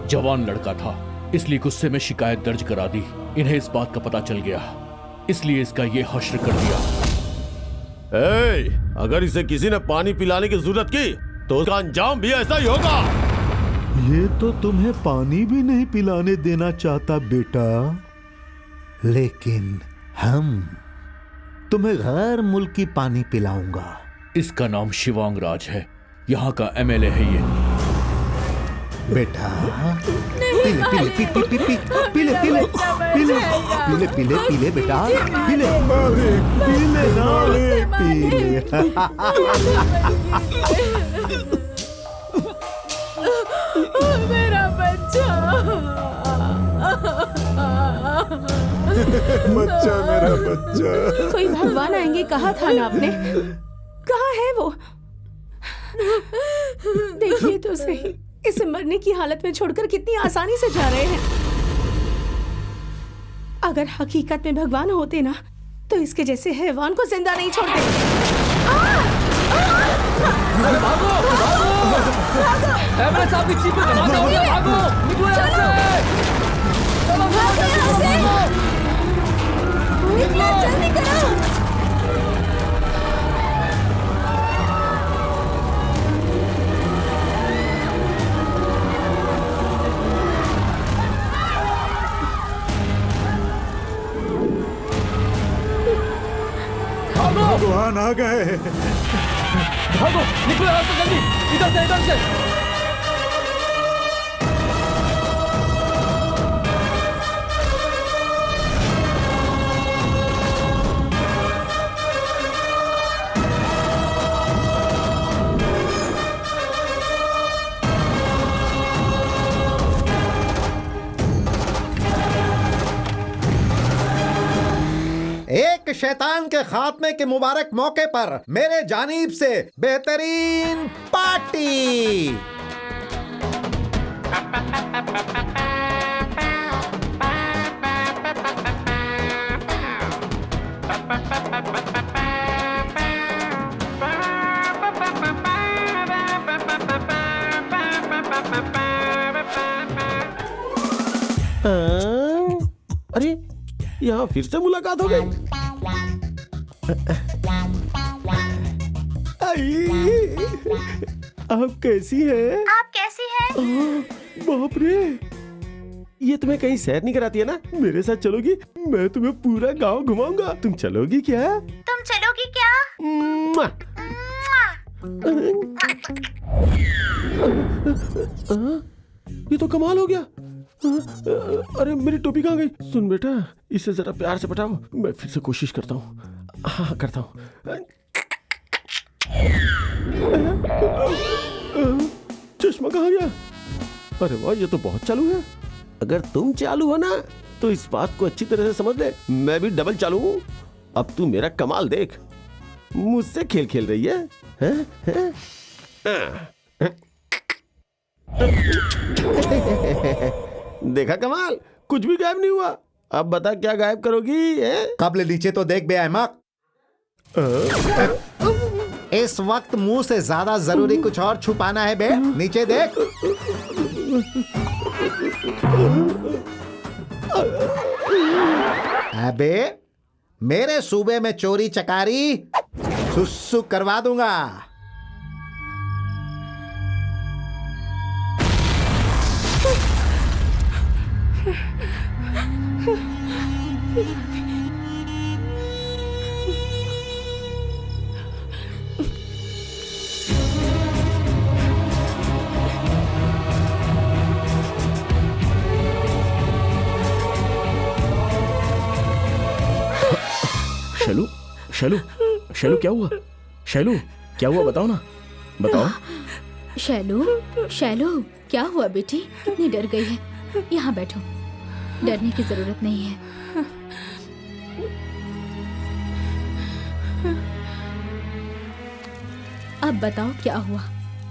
जवान लड़का था, इसलिए गुस्से में शिकायत दर्ज करा दी। इन्हें इस बात का पता चल गया, इसलिए इसका ये हश्र कर दिया। अगर इसे किसी ने पानी पिलाने की जरूरत की तो उसका अंजाम भी ऐसा ही होगा। ये तो तुम्हें पानी भी नहीं पिलाने देना चाहता बेटा, लेकिन हम तुम्हें गैर मुल्की पानी पिलाऊंगा। इसका नाम शिवांग राज है, यहाँ का एमएलए है ये। बेटा पीले पीले पी पी पी पी पीले पीले पीले पीले पीले पीले बेटा पीले पीले ना पीले। मेरा बच्चा, बच्चा मेरा बच्चा। कोई भगवान आएंगे कहा था ना आपने, कहाँ है वो? देखिए तो सही, इसे मरने की हालत में छोड़कर कितनी आसानी से जा रहे हैं। अगर हकीकत में भगवान होते ना तो इसके जैसे हैवान को जिंदा नहीं छोड़ते। भागो भागो, एमएलए साहब की जीप में धमाका हो गया, भागो निकलो यहाँ से, निकलो जल्दी करो। भगवान आ गए। भागो निकलो यहाँ से जल्दी, इधर से इधर से। एक शैतान के खात्मे के मुबारक मौके पर मेरे जानीब से बेहतरीन पार्टी। अरे यहाँ फिर से मुलाकात हो गई। आप कैसी हैं? आप कैसी हैं? बाप रे, ये तुम्हें कहीं सैर नहीं कराती है ना? मेरे साथ चलोगी? मैं तुम्हें पूरा गांव घुमाऊंगा। तुम चलोगी क्या? तुम चलोगी क्या? मुआ। ये तो कमाल हो गया। अरे मेरी टोपी कहाँ गई? सुन बेटा, इसे जरा प्यार से पटाओ। मैं फिर से कोशिश करता हूँ। हाँ करता हूँ। चश्मा कहाँ गया? अरे वाह, ये तो बहुत चालू है। अगर तुम चालू हो ना तो इस बात को अच्छी तरह से समझ ले, मैं भी डबल चालू हूँ। अब तू मेरा कमाल देख। मुझसे खेल खेल रही है, देखा कमाल, कुछ भी गायब नहीं हुआ। अब बता क्या गायब करोगी? कबले नीचे तो देख बे अहमक। इस वक्त मुंह से ज्यादा जरूरी कुछ और छुपाना है बे। नीचे देख। अबे मेरे सूबे में चोरी चकारी सुसु करवा दूंगा। शैलू, शैलू, शैलू क्या हुआ? शैलू क्या हुआ, बताओ ना, बताओ। शैलू, शैलू क्या हुआ बेटी? कितनी डर गई है? यहाँ बैठो, डरने की जरूरत नहीं है। अब बताओ क्या हुआ,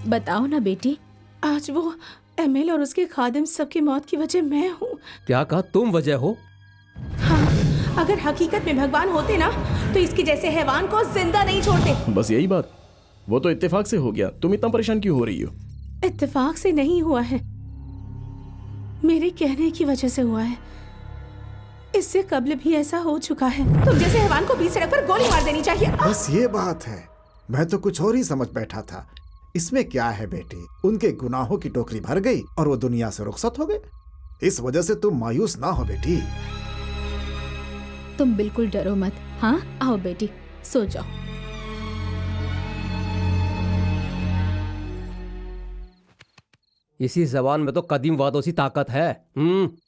बताओ ना बेटी। आज वो एमएल और उसके खादिम सबकी मौत की वजह मैं हूँ। क्या कहा? तुम वजह हो? हाँ, अगर हकीकत में भगवान होते ना तो इसके जैसे हैवान को जिंदा नहीं छोड़ते। बस यही बात। वो तो इत्तेफाक से हो गया, तुम इतना परेशान क्यों हो रही हो? इत्तेफाक से नहीं हुआ है, मेरे कहने की वजह से हुआ है। इससे कबल भी ऐसा हो चुका है। तुम जैसे हैवान को बीच सड़क पर गोली मार देनी चाहिए। बस ये बात है, मैं तो कुछ और ही समझ बैठा था। इसमें क्या है बेटी, उनके गुनाहों की टोकरी भर गई और वो दुनिया से रुखसत हो गए। इस वजह से तुम मायूस ना हो बेटी। तुम बिल्कुल डरो मत। हाँ, आओ बेटी, सो जाओ। इसी जबान में तो कदीम वादों सी ताकत है।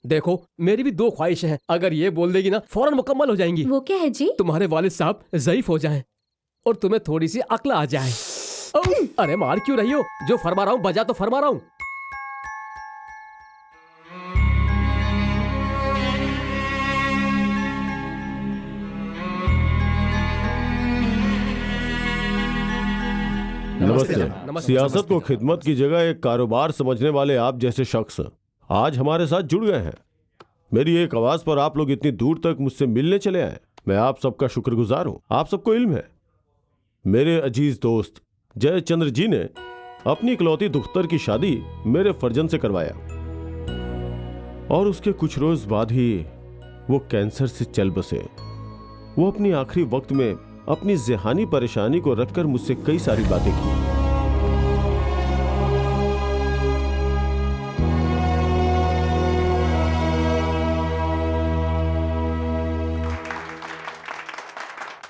देखो, मेरी भी 2 ख्वाहिशें हैं। अगर ये बोल देगी ना, फौरन मुकम्मल हो जाएंगी। वो क्या है जी? तुम्हारे वालिद साहब ज़ईफ हो जाएं और तुम्हें थोड़ी सी अक्ल आ जाए। अरे मार क्यों रही हो? जो फरमा रहा हूँ बजा तो फरमा रहा हूँ। नमस्ते। सियासत को खिदमत की जगह एक कारोबार समझने वाले आप जैसे शख्स आज हमारे साथ जुड़ गए हैं। मेरी एक आवाज पर आप लोग इतनी दूर तक मुझसे मिलने चले आए। मैं आप सबका शुक्रगुजार हूं। आप सबको इल्म है, मेरे अजीज दोस्त जयचंद्र जी ने अपनी इकलौती दुख्तर की शादी मेरे फर्जंद से करवाया और उसके कुछ रोज बाद ही वो कैंसर से चल बसे। वो अपनी आखिरी वक्त में अपनी ज़ेहानी परेशानी को रखकर मुझसे कई सारी बातें की।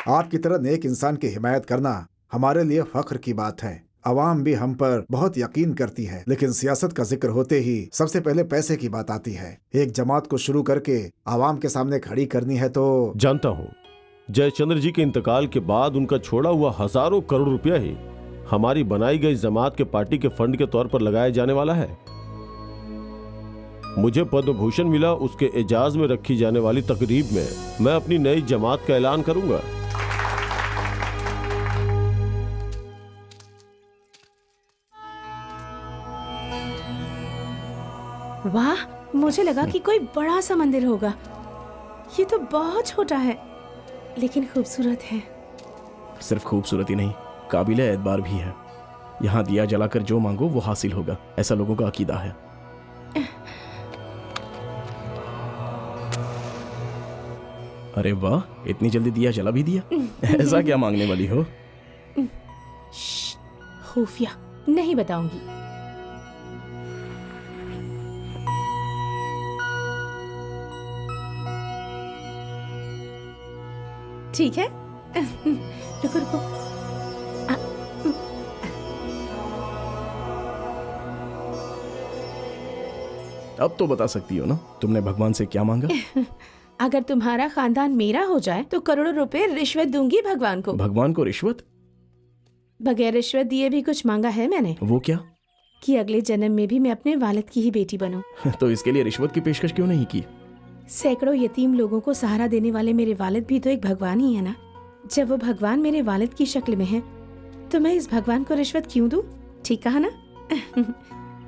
आपकी तरह नेक इंसान की हिमायत करना हमारे लिए फख्र की बात है। अवाम भी हम पर बहुत यकीन करती है, लेकिन सियासत का जिक्र होते ही सबसे पहले पैसे की बात आती है। एक जमात को शुरू करके आवाम के सामने खड़ी करनी है तो। जानता हूं, जयचंद्र जी के इंतकाल के बाद उनका छोड़ा हुआ हजारों करोड़ रुपया ही हमारी बनाई गई जमात के पार्टी के फंड के तौर पर लगाया जाने वाला है। मुझे पद्म भूषण मिला, उसके एजाज में रखी जाने वाली तकरीब में मैं अपनी नई जमात का ऐलान करूंगा। वाह, मुझे लगा कि कोई बड़ा सा मंदिर होगा। ये तो बहुत छोटा है लेकिन खूबसूरत है। सिर्फ खूबसूरती नहीं, काबिल एतबार भी है। यहाँ दिया जलाकर जो मांगो वो हासिल होगा, ऐसा लोगों का अकीदा है। अरे वाह, इतनी जल्दी दिया जला भी दिया। ऐसा क्या मांगने वाली हो? खुफिया नहीं बताऊंगी। ठीक है, रुको रुको। अब तो बता सकती हो ना, तुमने भगवान से क्या मांगा? अगर तुम्हारा खानदान मेरा हो जाए तो करोड़ों रुपए रिश्वत दूंगी भगवान को। भगवान को रिश्वत? बगैर रिश्वत दिए भी कुछ मांगा है मैंने। वो क्या? कि अगले जन्म में भी मैं अपने वालिद की ही बेटी बनूं। तो इसके लिए रिश्वत की पेशकश क्यों नहीं की? सैकड़ों यतीम लोगों को सहारा देने वाले मेरे वालिद भी तो एक भगवान ही है ना। जब वो भगवान मेरे वालिद की शक्ल में है तो मैं इस भगवान को रिश्वत क्यों दूं? ठीक कहा ना?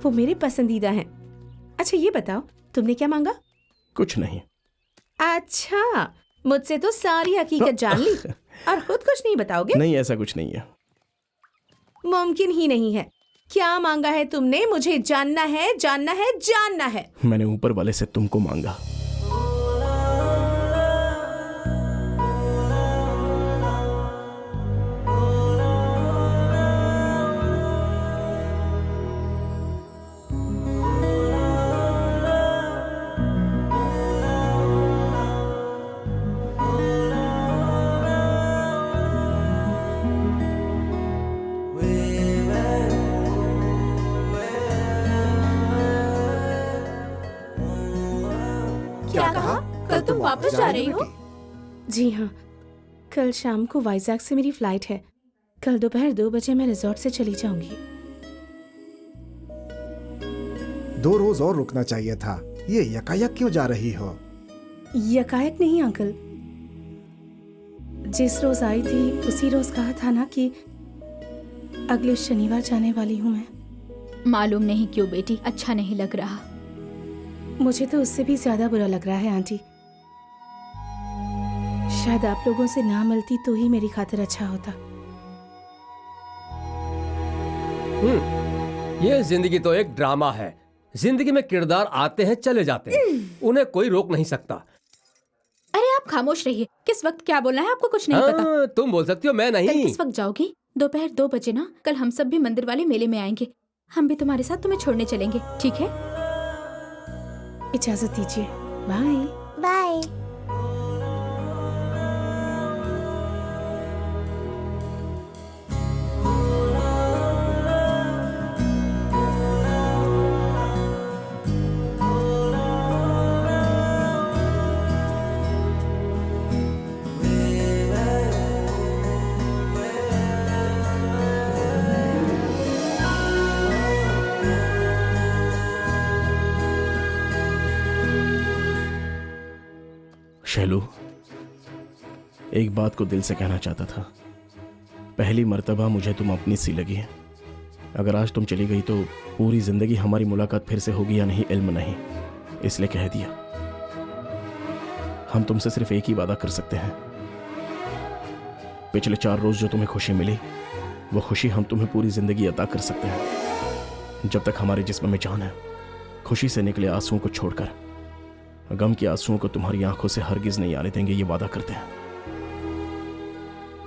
वो मेरे पसंदीदा हैं। अच्छा ये बताओ, तुमने क्या मांगा? कुछ नहीं। अच्छा, मुझसे तो सारी हकीकत जान ली और खुद कुछ नहीं बताओगे? नहीं, ऐसा कुछ नहीं है। मुमकिन ही नहीं है। क्या मांगा है तुमने? मुझे जानना है, जानना है, जानना है। मैंने ऊपर वाले से तुमको मांगा। कल तुम वापस जा रही हो? जी हाँ, कल शाम को वाइजैक से मेरी फ्लाइट है। कल दोपहर 2 बजे मैं रिजॉर्ट से चली जाऊंगी। 2 रोज और रुकना चाहिए था। ये यकायक क्यों जा रही हो? यकायक नहीं अंकल, जिस रोज आई थी उसी रोज कहा था ना कि अगले शनिवार जाने वाली हूँ मैं। मालूम नहीं क्यों बेटी, अच्छा नहीं लग रहा। मुझे तो उससे भी ज्यादा बुरा लग रहा है आंटी। शायद आप लोगों से ना मिलती तो ही मेरी खातिर अच्छा होता। ये जिंदगी तो एक ड्रामा है। जिंदगी में किरदार आते हैं चले जाते हैं, उन्हें कोई रोक नहीं सकता। अरे आप खामोश रहिए। किस वक्त क्या बोलना है आपको कुछ नहीं पता। तुम बोल सकती हो, मैं कल नहीं। किस वक्त जाओगी? दोपहर 2 बजे ना। कल हम सब भी मंदिर वाले मेले में आएंगे। हम भी तुम्हारे साथ तुम्हें छोड़ने चलेंगे, ठीक है? इजाजत दीजिए। Bye bye. शैलू, एक बात को दिल से कहना चाहता था। पहली मर्तबा मुझे तुम अपनी सी लगी है। अगर आज तुम चली गई तो पूरी जिंदगी हमारी मुलाकात फिर से होगी या नहीं इल्म नहीं, इसलिए कह दिया। हम तुमसे सिर्फ एक ही वादा कर सकते हैं। पिछले 4 रोज जो तुम्हें खुशी मिली, वो खुशी हम तुम्हें पूरी जिंदगी अता कर सकते हैं। जब तक हमारे जिस्म में जान है, खुशी से निकले आंसुओं को छोड़कर गम के आंसुओं को तुम्हारी आंखों से हरगिज नहीं आने देंगे, ये वादा करते हैं।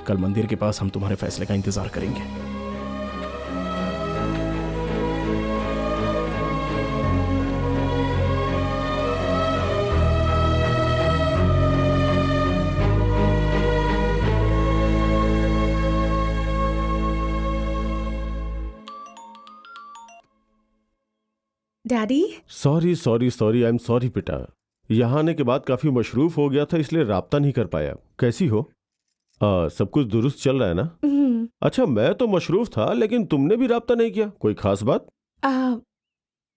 कल मंदिर के पास हम तुम्हारे फैसले का इंतजार करेंगे। Daddy. Sorry sorry sorry, I am sorry बेटा। यहाँ आने के बाद काफी मशरूफ हो गया था, इसलिए राब्ता नहीं कर पाया। कैसी हो? सब कुछ दुरुस्त चल रहा है ना? अच्छा, मैं तो मशरूफ था, लेकिन तुमने भी राब्ता नहीं किया। कोई खास बात?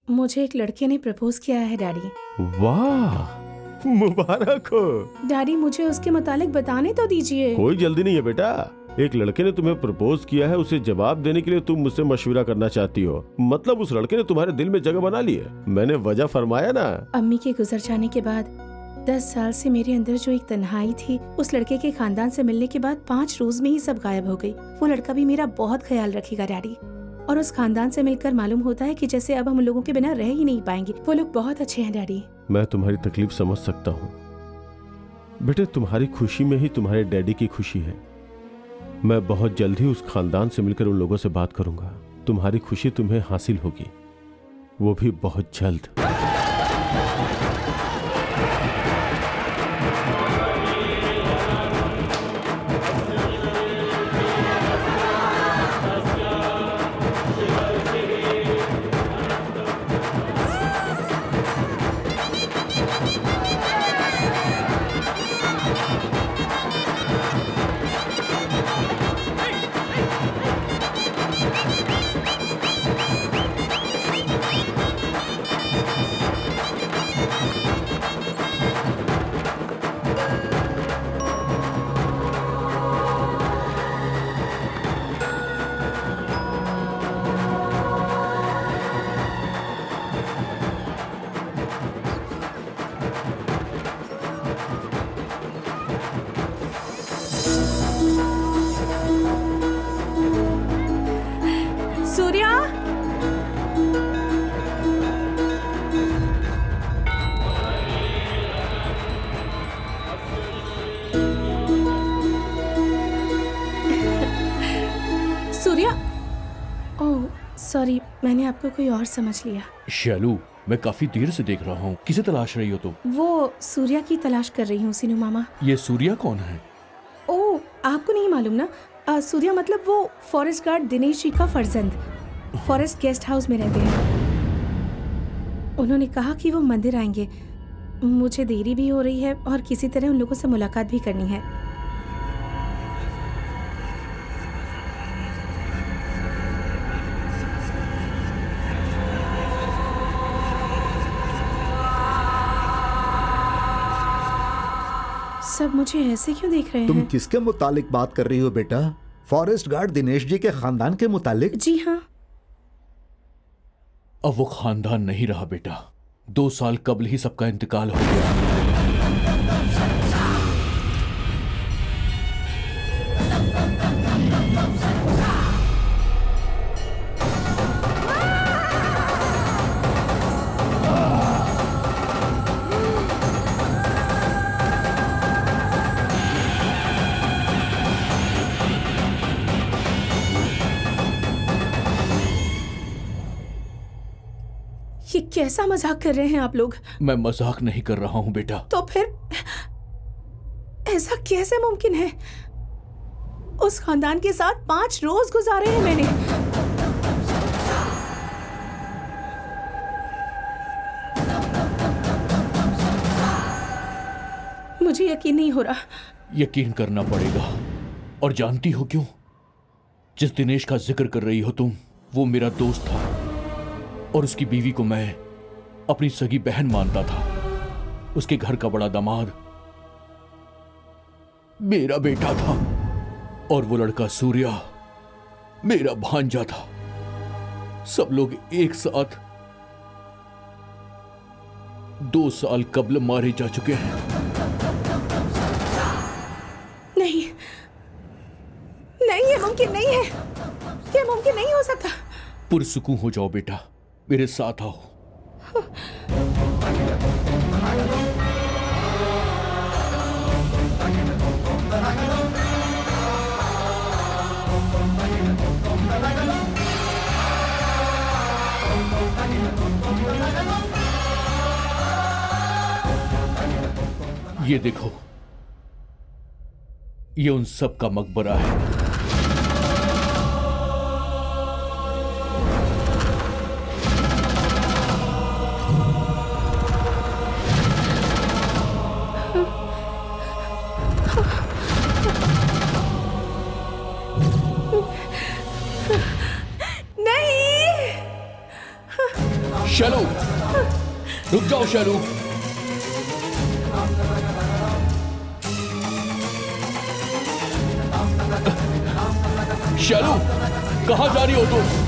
मुझे एक लड़के ने प्रपोज किया है डैडी। वाह, मुबारक हो। डैडी, मुझे उसके मुतालिक बताने तो दीजिए। कोई जल्दी नहीं है बेटा। एक लड़के ने तुम्हें प्रपोज किया है, उसे जवाब देने के लिए तुम मुझसे मशवरा करना चाहती हो। मतलब उस लड़के ने तुम्हारे दिल में जगह बना ली है। मैंने वजह फरमाया ना। अम्मी के गुजर जाने के बाद 10 साल से मेरे अंदर जो एक तन्हाई थी, उस लड़के के खानदान से मिलने के बाद 5 रोज में ही सब गायब हो गई। वो लड़का भी मेरा बहुत ख्याल रखेगा डैडी। और उस खानदान से मिलकर मालूम होता है कि जैसे अब हम लोगों के बिना रह ही नहीं पाएंगे। वो लोग बहुत अच्छे हैं डैडी। मैं तुम्हारी तकलीफ समझ सकता हूँ बेटे। तुम्हारी खुशी में ही तुम्हारे डैडी की खुशी है। मैं बहुत जल्द ही उस खानदान से मिलकर उन लोगों से बात करूंगा। तुम्हारी खुशी तुम्हें हासिल होगी, वो भी बहुत जल्द। सूर्या, सूर्या। ओह सॉरी, मैंने आपको कोई और समझ लिया। शैलू, मैं काफी देर से देख रहा हूँ। किसे तलाश रही हो तुम? वो सूर्या की तलाश कर रही हूँ सीनू मामा। ये सूर्या कौन है? ओह, आपको नहीं मालूम ना? सूर्या मतलब वो फॉरेस्ट गार्ड दिनेश जी का फर्जंद। फॉरेस्ट गेस्ट हाउस में रहते हैं। उन्होंने कहा कि वो मंदिर आएंगे। मुझे देरी भी हो रही है और किसी तरह उन लोगों से मुलाकात भी करनी है। सब मुझे ऐसे क्यों देख रहे तुम हैं? किसके मुतालिक बात कर रही हो बेटा? फॉरेस्ट गार्ड दिनेश जी के खानदान के मुतालिक? जी हाँ। अब वो खानदान नहीं रहा बेटा। 2 साल कबल ही सबका इंतकाल हो गया। कैसा मजाक कर रहे हैं आप लोग? मैं मजाक नहीं कर रहा हूँ बेटा। तो फिर ऐसा कैसे मुमकिन है? उस खानदान के साथ 5 रोज गुजारे हैं मैंने। मुझे यकीन नहीं हो रहा। यकीन करना पड़ेगा। और जानती हो क्यों? जिस दिनेश का जिक्र कर रही हो तुम, वो मेरा दोस्त था और उसकी बीवी को मैं अपनी सगी बहन मानता था। उसके घर का बड़ा दामाद मेरा बेटा था और वो लड़का सूर्या मेरा भांजा था। सब लोग एक साथ 2 साल कबल मारे जा चुके हैं। नहीं नहीं, ये मुमकिन नहीं है। ये मुमकिन नहीं हो सकता। पुरसुकून हो जाओ बेटा, मेरे साथ आओ। ये देखो, ये उन सब का मकबरा है। शैलू, रुक जाओ शैलू। शैलू, कहाँ जा रही हो तुम?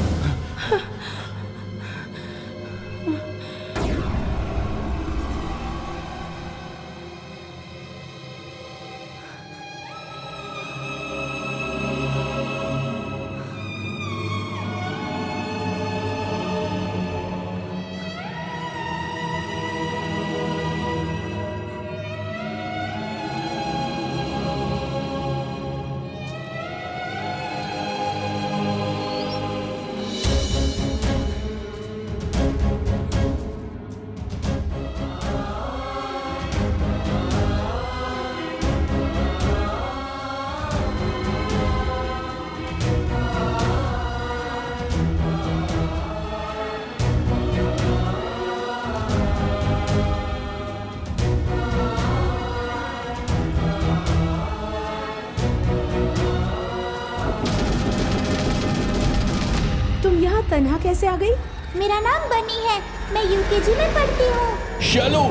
तन्हा कैसे आ गई? मेरा नाम बनी है, मैं यूकेजी में पढ़ती हूँ। शैलू,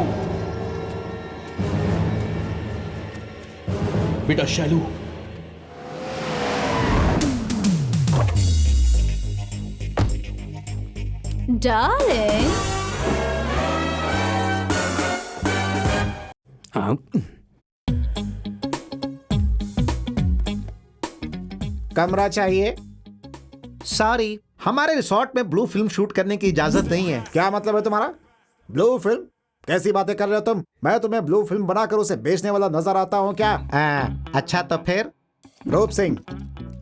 बेटा शैलू। डार्लिंग। हाँ, कमरा चाहिए। सॉरी, हमारे रिसोर्ट में ब्लू फिल्म शूट करने की इजाजत नहीं है। क्या मतलब है तुम्हारा? Blue film? कैसी बातें कर रहे हो तुम? मैं तुम्हें ब्लू फिल्म बनाकर उसे बेचने वाला नजर आता हूँ क्या? अच्छा तो फिर? रूप सिंह,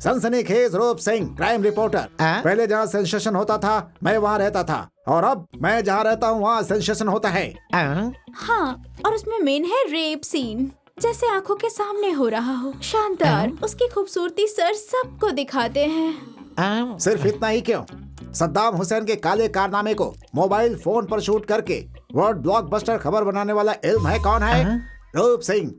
सनसनीखेज रूप सिंह, क्राइम रिपोर्टर। पहले जहाँ सेंसेशन होता था मैं वहाँ रहता था, और अब मैं जहाँ रहता हूँ वहाँ सेंसेशन होता है। हाँ, और उसमें मेन है रेप सीन, जैसे आंखों के सामने हो रहा हो। शानदार। उसकी खूबसूरती सर सबको दिखाते हैं। सिर्फ इतना ही क्यों? सद्दाम हुसैन के काले कारनामे को मोबाइल फोन पर शूट करके वर्ल्ड ब्लॉकबस्टर खबर बनाने वाला इल्म है कौन है? रूप सिंह,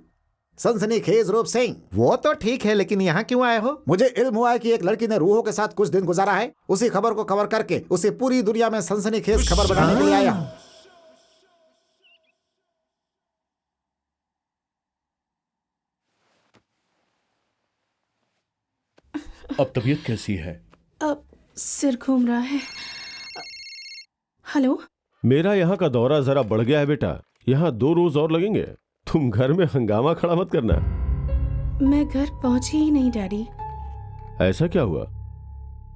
सनसनीखेज रूप सिंह। वो तो ठीक है, लेकिन यहाँ क्यों आए हो? मुझे इल्म हुआ है कि एक लड़की ने रूहों के साथ कुछ दिन गुजारा है। उसी खबर को कवर करके उसे पूरी दुनिया में सनसनीखेज खबर बनाने के लिए आया। अब तबीयत कैसी है? अब सिर घूम रहा है। हेलो, मेरा यहाँ का दौरा जरा बढ़ गया है बेटा, यहाँ 2 रोज और लगेंगे। तुम घर में हंगामा खड़ा मत करना। मैं घर पहुंची ही नहीं डैडी। ऐसा क्या हुआ?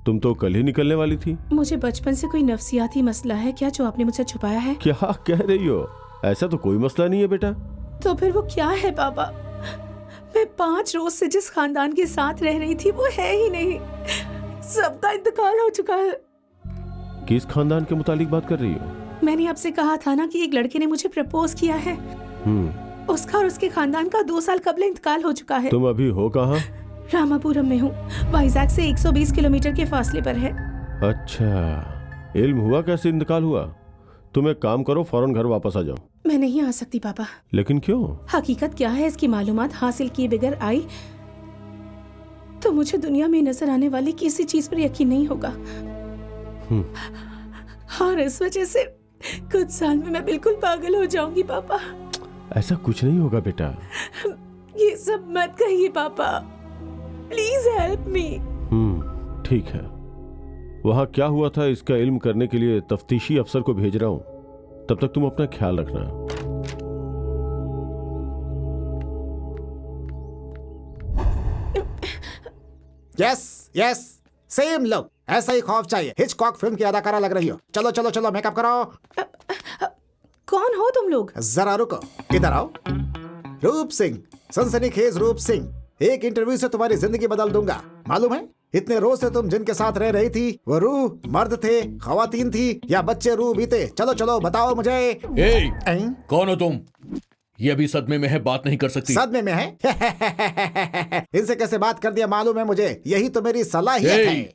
तुम तो कल ही निकलने वाली थी। मुझे बचपन से कोई नफसियाती मसला है क्या जो आपने मुझसे छुपाया है? क्या कह रही हो? ऐसा तो कोई मसला नहीं है बेटा। तो फिर वो क्या है पापा? मैं 5 रोज से जिस खानदान के साथ रह रही थी वो है ही नहीं। सबका इंतकाल हो चुका है। किस खानदान के मुतालिक बात कर रही हो? मैंने आपसे कहा था ना कि एक लड़के ने मुझे प्रपोज किया है। उसका और उसके खानदान का 2 साल कबल इंतकाल हो चुका है। तुम अभी हो कहाँ? रामापुरम में हूँ, वाइजैक से 120 किलोमीटर के फासले पर है। अच्छा, इल्म हुआ कैसे इंतकाल हुआ? तुम एक काम करो, फौरन घर वापस आ जाओ। मैं नहीं आ सकती पापा। लेकिन क्यों? हकीकत क्या है इसकी मालूमात हासिल किए बगैर आई तो मुझे दुनिया में नजर आने वाली किसी चीज पर यकीन नहीं होगा। और इस वजह से कुछ साल में मैं बिल्कुल पागल हो जाऊंगी पापा। ऐसा कुछ नहीं होगा बेटा। ये सब मत कहिए पापा, प्लीज हेल्प मी। ठीक है, वहाँ क्या हुआ था इसका इल्म करने के लिए तफ्तीशी अफसर को भेज रहा हूँ। तब तक तुम अपना ख्याल रखना। यस यस, सेम लुक, ऐसा ही खौफ चाहिए। हिचकॉक फिल्म की अदाकारा लग रही हो। चलो चलो चलो, मेकअप कराओ। कौन हो तुम लोग? जरा रुको, इधर आओ। रूप सिंह, सनसनीखेज रूप सिंह। एक इंटरव्यू से तुम्हारी जिंदगी बदल दूंगा। मालूम है, इतने रोज से तुम जिनके साथ रह रही थी वो रूह मर्द थे, खवातीन थी या बच्चे रूह बीते? चलो चलो बताओ मुझे। कौन हो तुम? ये अभी सदमे में है, बात नहीं कर सकती। सदमे में है? इनसे कैसे बात कर दिया मालूम है मुझे, यही तो मेरी सलाहियत है।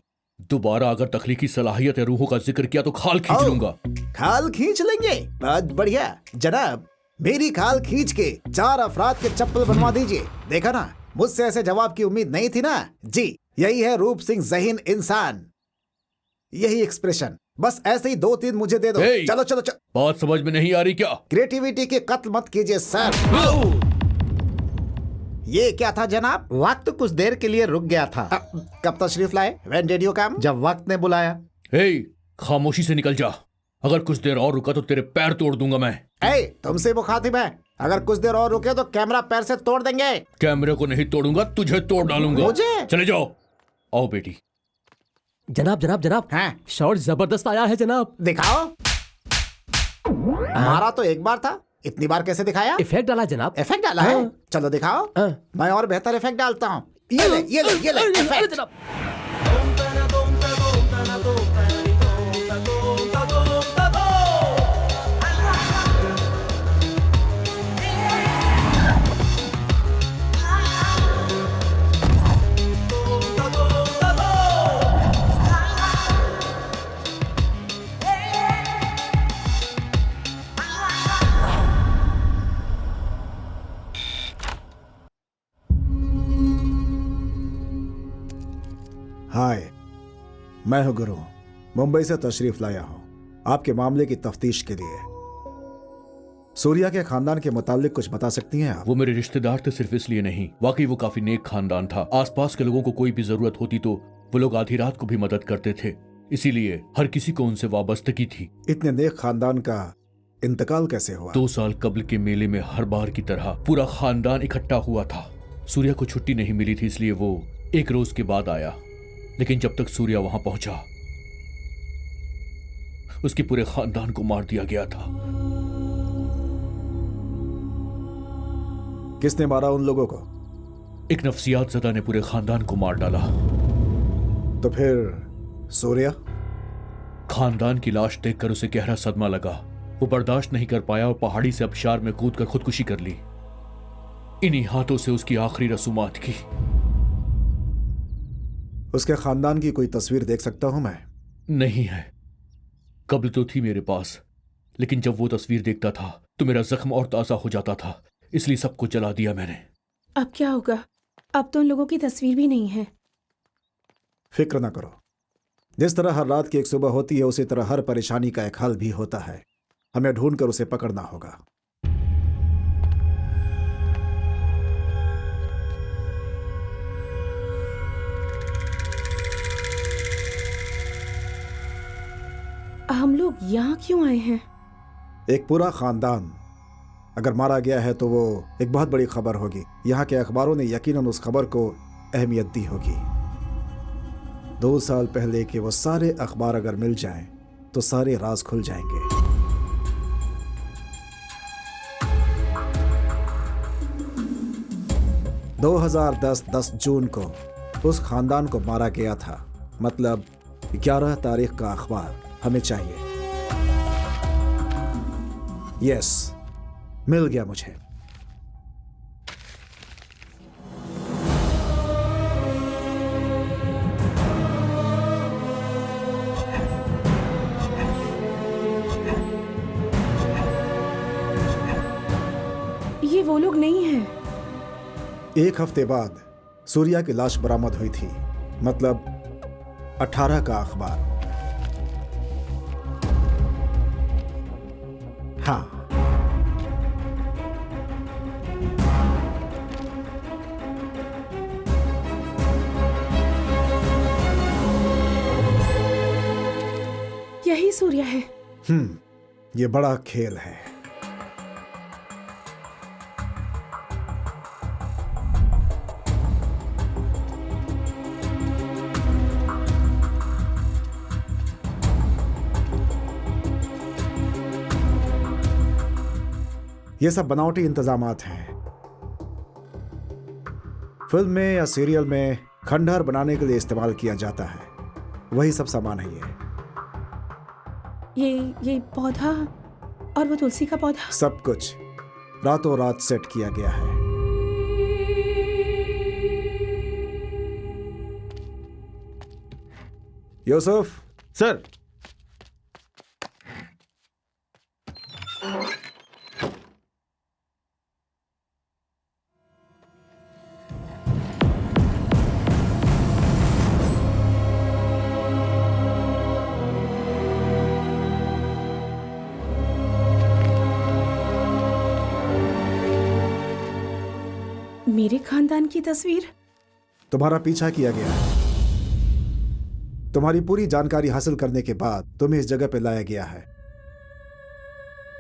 दोबारा अगर तख्लीकी सलाहियत या रूहों का जिक्र किया तो खाल खींच लूंगा। खाल खींच लेंगे? बहुत बढ़िया जनाब, मेरी खाल खींच के 4 अफराद के चप्पल बनवा दीजिए। देखा ना, मुझसे ऐसे जवाब की उम्मीद नहीं थी ना। जी, यही है रूप सिंह ज़हीन इंसान, यही एक्सप्रेशन। बस ऐसे ही 2-3 मुझे दे दो। चलो चलो चलो। बात समझ में नहीं आ रही क्या? क्रिएटिविटी के कत्ल मत कीजिए सर। ये क्या था जनाब? वक्त कुछ देर के लिए रुक गया था। कब तशरीफ लाए? When did you come? जब वक्त ने बुलाया। खामोशी से निकल जा। अगर कुछ देर और रुका तो तेरे पैर तोड़ दूंगा मैं। तुमसे मुखातिब है। अगर कुछ देर और रुके तो कैमरा पैर से तोड़ देंगे। कैमरे को नहीं तोड़ूंगा, तुझे तोड़ डालूंगा। मुझे? चले जाओ। आओ बेटी। जनाब जनाब जनाब, शॉट जबरदस्त आया है जनाब। दिखाओ। हमारा तो एक बार था, इतनी बार कैसे दिखाया? इफेक्ट डाला जनाब। इफेक्ट डाला है? चलो दिखाओ। मैं और बेहतर इफेक्ट डालता हूँ। ये ले ये ले ये ले इफेक्ट। हाय, मैं हूं गुरु, मुंबई से तशरीफ लाया हूं आपके मामले की तफ्तीश के लिए। सूर्या के खानदान के मुतालिक कुछ बता सकती हैं आप? वो मेरे रिश्तेदार थे, सिर्फ इसलिए नहीं, वाकई वो काफी नेक खानदान था। आसपास के लोगों को कोई भी जरूरत होती तो वो लोग आधी रात को भी मदद करते थे, इसीलिए हर किसी को उनसे वाबस्तगी थी। इतने नेक खानदान का इंतकाल कैसे हुआ? 2 साल कबल के मेले में हर बार की तरह पूरा खानदान इकट्ठा हुआ था। सूर्या को छुट्टी नहीं मिली थी, इसलिए वो 1 रोज के बाद आया। लेकिन जब तक सूर्या वहां पहुंचा, उसके पूरे खानदान को मार दिया गया था। किसने मारा उन लोगों को? एक नफ्सियात ज़दा ने पूरे खानदान को मार डाला। तो फिर सूर्या? खानदान की लाश देखकर उसे गहरा सदमा लगा। वो बर्दाश्त नहीं कर पाया और पहाड़ी से आबशार में कूदकर खुदकुशी कर ली। इन्हीं हाथों से उसकी आखिरी रसूमात की। उसके खानदान की कोई तस्वीर देख सकता हूं मैं? नहीं है। कब्ल तो थी मेरे पास, लेकिन जब वो तस्वीर देखता था तो मेरा जख्म और ताज़ा हो जाता था, इसलिए सबको जला दिया मैंने। अब क्या होगा? अब तो उन लोगों की तस्वीर भी नहीं है। फिक्र ना करो, जिस तरह हर रात की एक सुबह होती है उसी तरह हर परेशानी का एक हल भी होता है। हमें ढूंढकर उसे पकड़ना होगा। हम लोग यहाँ क्यों आए हैं? एक पूरा खानदान अगर मारा गया है तो वो एक बहुत बड़ी खबर होगी। यहाँ के अखबारों ने यकीनन उस खबर को अहमियत दी होगी। 2 साल पहले के वो सारे अखबार अगर मिल जाएं तो सारे राज खुल जाएंगे। (2010) 10 जून को उस खानदान को मारा गया था। मतलब 11 तारीख का अखबार हमें चाहिए। यस, मिल गया मुझे। ये वो लोग नहीं हैं। 1 हफ्ते बाद सूर्या की लाश बरामद हुई थी, मतलब 18 का अखबार। हाँ, यही सूर्या है। ये बड़ा खेल है। ये सब बनावटी इंतजामात हैं। फिल्म में या सीरियल में खंडहर बनाने के लिए इस्तेमाल किया जाता है, वही सब सामान है ये पौधा और वो तुलसी का पौधा, सब कुछ रातों रात सेट किया गया है। यूसुफ सर। मेरे खानदान की तस्वीर। तुम्हारा पीछा किया गया है। तुम्हारी पूरी जानकारी हासिल करने के बाद तुम्हें इस जगह पे लाया गया है।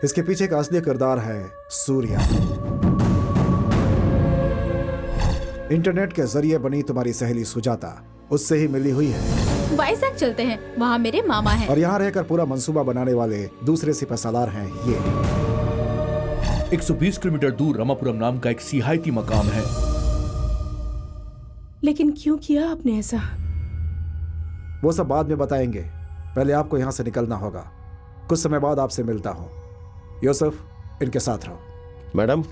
इसके पीछे का असली किरदार है सूर्या। इंटरनेट के जरिए बनी तुम्हारी सहेली सुजाता, उससे ही मिली हुई है। वाइजैक चलते हैं, वहाँ मेरे मामा हैं। और यहाँ रहकर पूरा मंसूबा बनाने वाले दूसरे सिपहसालार हैं ये। 120 किलोमीटर दूर रमापुरम नाम का एक सियाहती मकाम है। लेकिन क्यों किया आपने ऐसा? वो सब बाद में बताएंगे, पहले आपको यहाँ से निकलना होगा। कुछ समय बाद आपसे मिलता हूँ। यूसुफ, इनके साथ रहो। मैडम,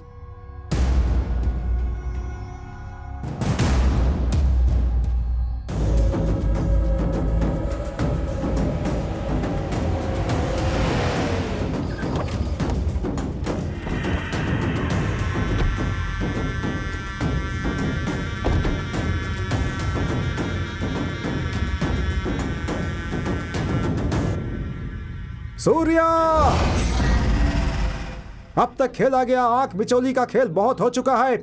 सूर्या, अब तक खेला गया आंख मिचोली का खेल बहुत हो चुका है।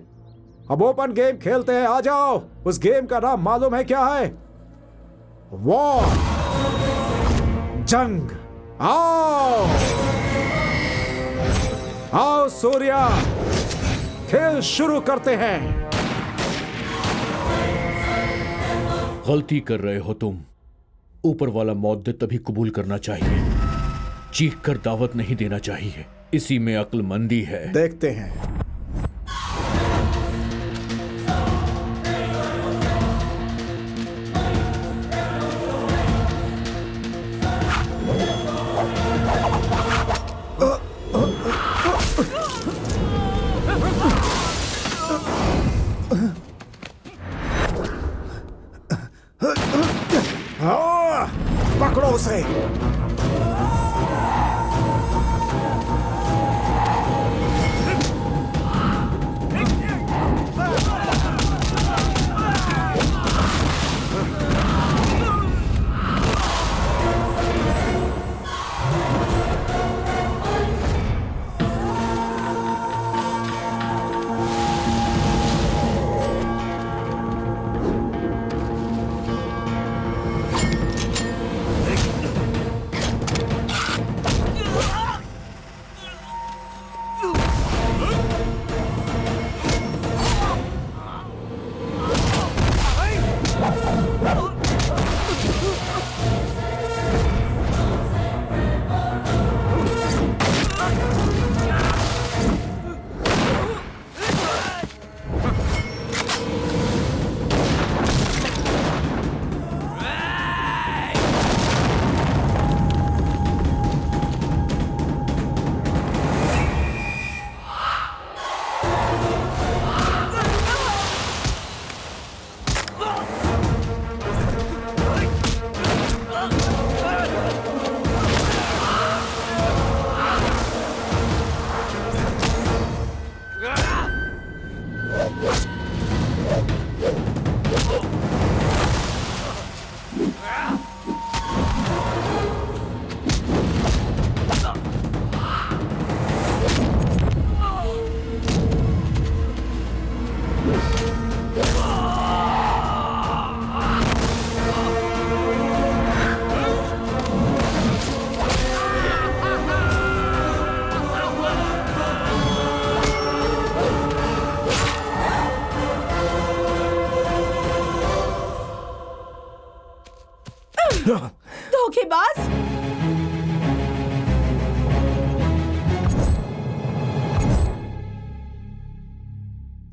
अब ओपन गेम खेलते हैं, आ जाओ। उस गेम का नाम मालूम है क्या है? वॉर, जंग। आओ आओ सूर्या, खेल शुरू करते हैं। गलती कर रहे हो तुम। ऊपर वाला मौत दे तभी कबूल करना चाहिए, चीख कर दावत नहीं देना चाहिए। इसी में अक्लमंदी है। देखते हैं। पकड़ो उसे। धोखेबाज।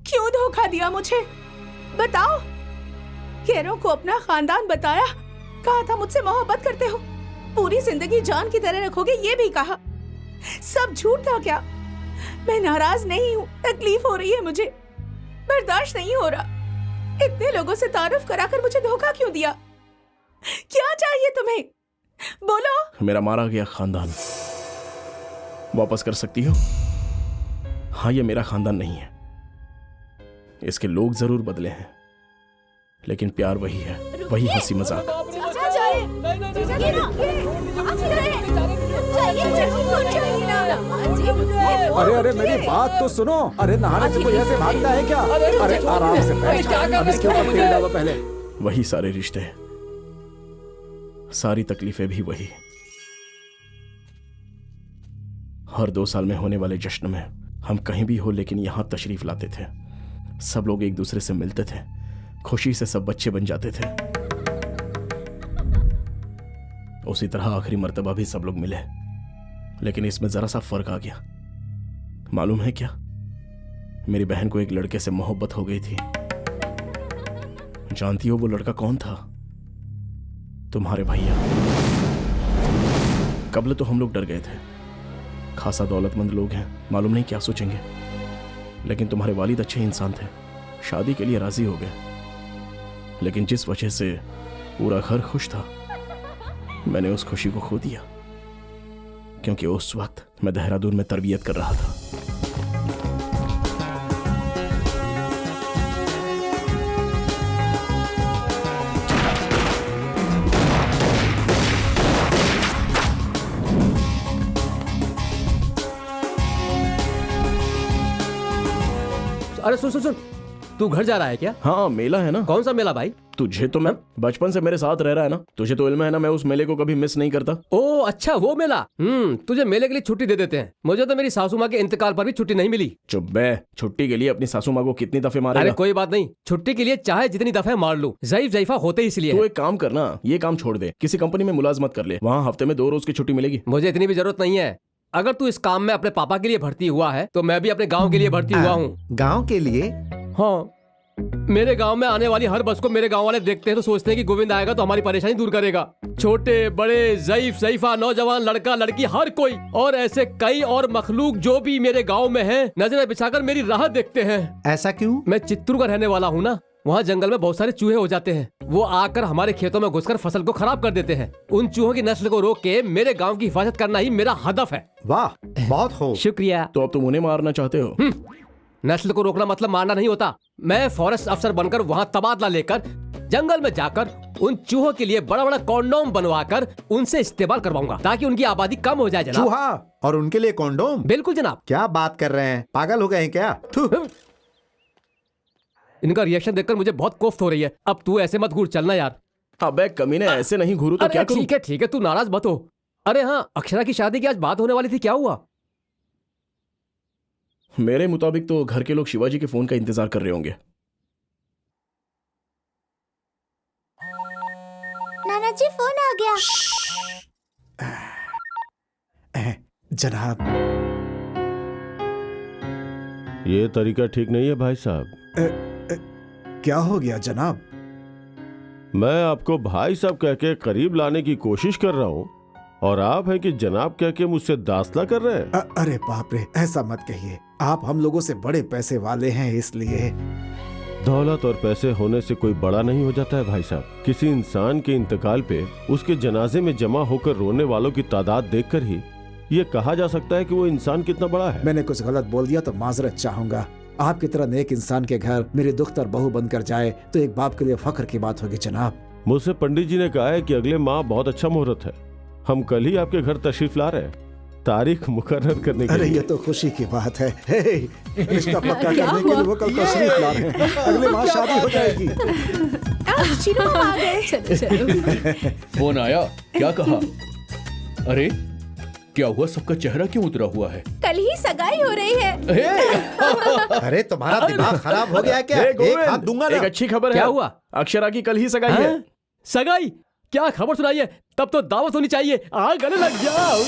क्यों धोखा दिया मुझे? बताओ। केरों को अपना खानदान बताया, कहा था मुझसे मोहब्बत करते हो, पूरी जिंदगी जान की तरह रखोगे, ये भी कहा। सब झूठ था क्या? मैं नाराज नहीं हूँ, तकलीफ हो रही है मुझे, बर्दाश्त नहीं हो रहा। इतने लोगों से तारुफ कराकर मुझे धोखा क्यों दिया? क्या चाहिए तुम्हें? बोलो। मेरा मारा गया खानदान वापस कर सकती हो? हाँ, ये मेरा खानदान नहीं है, इसके लोग जरूर बदले हैं, लेकिन प्यार वही है, वही हंसी मजाक। अरे अरे मेरी बात तो सुनो। अरे नहाने से कोई ऐसे भागता है क्या? अरे आराम से बैठ, अब इसके ऊपर तेल डालो पहले। वही सारे रिश्ते, सारी तकलीफें भी वही। हर 2 साल में होने वाले जश्न में हम कहीं भी हो लेकिन यहां तशरीफ लाते थे। सब लोग एक दूसरे से मिलते थे, खुशी से सब बच्चे बन जाते थे। उसी तरह आखिरी मर्तबा भी सब लोग मिले, लेकिन इसमें जरा सा फर्क आ गया। मालूम है क्या? मेरी बहन को एक लड़के से मोहब्बत हो गई थी। जानती हो वो लड़का कौन था? तुम्हारे भैया। कबल तो हम लोग डर गए थे, खासा दौलतमंद लोग हैं, मालूम नहीं क्या सोचेंगे, लेकिन तुम्हारे वालिद अच्छे इंसान थे, शादी के लिए राजी हो गए। लेकिन जिस वजह से पूरा घर खुश था, मैंने उस खुशी को खो दिया, क्योंकि उस वक्त मैं देहरादून में तरबियत कर रहा था। अरे सुन सुन सुन, तू घर जा रहा है क्या? हाँ, मेला है ना। कौन सा मेला भाई? तुझे तो मैं बचपन से मेरे साथ रह रहा है ना, तुझे तो इल्म है ना, मैं उस मेले को कभी मिस नहीं करता। ओ अच्छा, वो मेला। तुझे मेले के लिए छुट्टी दे देते हैं। मुझे तो मेरी सासू माँ के इंतकाल पर भी छुट्टी नहीं मिली। चुप बे, छुट्टी के लिए अपनी सासू माँ को कितनी दफे मारेगा? अरे कोई बात नहीं, छुट्टी के लिए चाहे जितनी दफे मार लूं, ज़ईफ ज़ईफा होते ही इसलिए। तो एक काम करना, ये काम छोड़ दे, किसी कंपनी में मुलाजमत कर ले, वहाँ हफ्ते में 2 रोज की छुट्टी मिलेगी। मुझे इतनी भी जरूरत नहीं है। अगर तू इस काम में अपने पापा के लिए भर्ती हुआ है तो मैं भी अपने गाँव के लिए भर्ती हुआ हूँ। गाँव के लिए? हाँ, मेरे गांव में आने वाली हर बस को मेरे गांव वाले देखते हैं तो सोचते हैं कि गोविंद आएगा तो हमारी परेशानी दूर करेगा। छोटे बड़े, ज़ईफ ज़ईफा, नौजवान, लड़का लड़की, हर कोई, और ऐसे कई और मखलूक जो भी मेरे गांव में हैं, नजरें बिछाकर मेरी राह देखते हैं। ऐसा क्यों? मैं चित्तूर का रहने वाला हूँ ना, वहाँ जंगल में बहुत सारे चूहे हो जाते हैं। वो आकर हमारे खेतों में घुसकर फसल को खराब कर देते हैं। उन चूहों की नस्ल को रोक के मेरे गाँव की हिफाजत करना ही मेरा हदफ है। वाह, बहुत खूब। शुक्रिया। तो अब तुम उन्हें मारना चाहते हो? नस्ल को रोकना मतलब मारना नहीं होता। मैं फॉरेस्ट अफसर बनकर वहाँ तबादला लेकर जंगल में जाकर उन चूहों के लिए बड़ा बड़ा कॉन्डोम बनवाकर उनसे इस्तेमाल करवाऊंगा ताकि उनकी आबादी कम हो जाए। जनाब, चूहा और उनके लिए कॉन्डोम? बिल्कुल जनाब। क्या बात कर रहे हैं, पागल हो गए हैं क्या? इनका रिएक्शन देखकर मुझे बहुत कोफ्त हो रही है। अब तू ऐसे मत घूर, चलना यार। अबे कमीने, ऐसे नहीं घूरू तो क्या करूं? ठीक है, तू नाराज मत हो। अरे हाँ, अक्षरा की शादी की आज बात होने वाली थी, क्या हुआ? मेरे मुताबिक तो घर के लोग शिवाजी के फोन का इंतजार कर रहे होंगे। नाना जी, फोन आ गया। जनाब, ये तरीका ठीक नहीं है भाई साहब। क्या हो गया जनाब? मैं आपको भाई साहब कह के करीब लाने की कोशिश कर रहा हूँ और आप हैं कि जनाब कह के मुझसे दास्ता कर रहे हैं। अरे बाप रे, ऐसा मत कहिए। आप हम लोगों से बड़े पैसे वाले हैं, इसलिए। दौलत और पैसे होने से कोई बड़ा नहीं हो जाता है भाई साहब। किसी इंसान के इंतकाल पे उसके जनाजे में जमा होकर रोने वालों की तादाद देखकर ही ये कहा जा सकता है कि वो इंसान कितना बड़ा है। मैंने कुछ गलत बोल दिया तो माजरत चाहूंगा। आपकी तरह नेक इंसान के घर मेरी दुख्तर बहू बनकर जाए तो एक बाप के लिए फख्र की बात होगी जनाब। मुझसे पंडित जी ने कहा है कि अगले माह बहुत अच्छा मुहूर्त है। हम कल ही आपके घर तशरीफ ला रहे हैं, तारीख मुकर्रर करने के लिए। अरे ये तो खुशी की बात है। रिश्ता पक्का करने के लिए वो कल तशरीफ ला रहे हैं। अगले माह शादी हो जाएगी। फोन आया, क्या कहा? अरे क्या हुआ, सबका चेहरा क्यों उतरा हुआ है? कल ही सगाई हो रही है। अरे तुम्हारा दिमाग खराब हो गया क्या? एक हाथ दूंगा ना। एक अच्छी खबर है। क्या हुआ? अक्षरा की कल ही सगाई है। सगाई? क्या खबर सुनाइए, तब तो दावत होनी चाहिए। गले लग जाओ।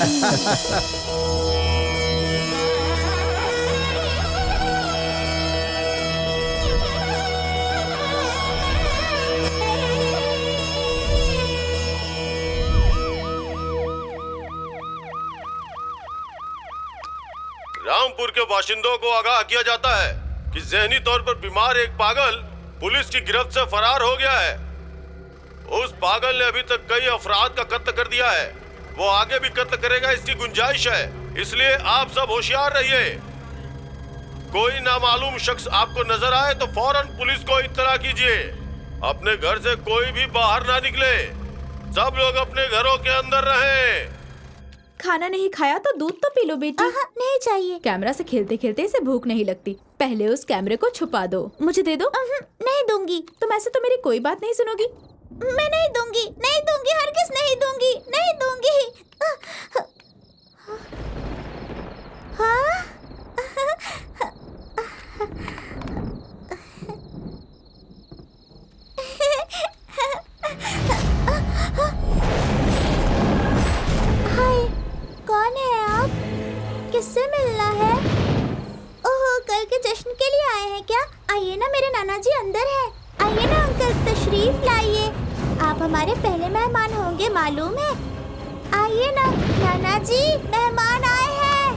रामपुर के बाशिंदों को आगाह किया जाता है कि जहनी तौर पर बीमार एक पागल पुलिस की गिरफ्त से फरार हो गया है। उस पागल ने अभी तक कई अफराद का कत्ल कर दिया है। वो आगे भी कत्ल करेगा, इसकी गुंजाइश है। इसलिए आप सब होशियार रहिए। कोई नामालूम शख्स आपको नजर आए तो फौरन पुलिस को इत्तला कीजिए। अपने घर से कोई भी बाहर ना निकले। सब लोग अपने घरों के अंदर रहें। खाना नहीं खाया तो दूध तो पी लो बेटी। नहीं चाहिए। कैमरा से खेलते खेलते इसे भूख नहीं लगती। पहले उस कैमरे को छुपा दो। मुझे दे दो। नहीं दूंगी। तुम ऐसे तो मेरी कोई बात नहीं सुनोगी। मैं नहीं दूंगी, नहीं दूंगी, हरगिज़ नहीं दूंगी, नहीं दूंगी। हाँ? हाय, कौन है आप? किससे मिलना है? ओह, कल के जश्न के लिए आए हैं क्या? आइए ना, मेरे नाना जी अंदर है। आइए ना अंकल, तशरीफ लाइए। आप हमारे पहले मेहमान होंगे, मालूम है। आइए ना नाना जी, मेहमान आए हैं।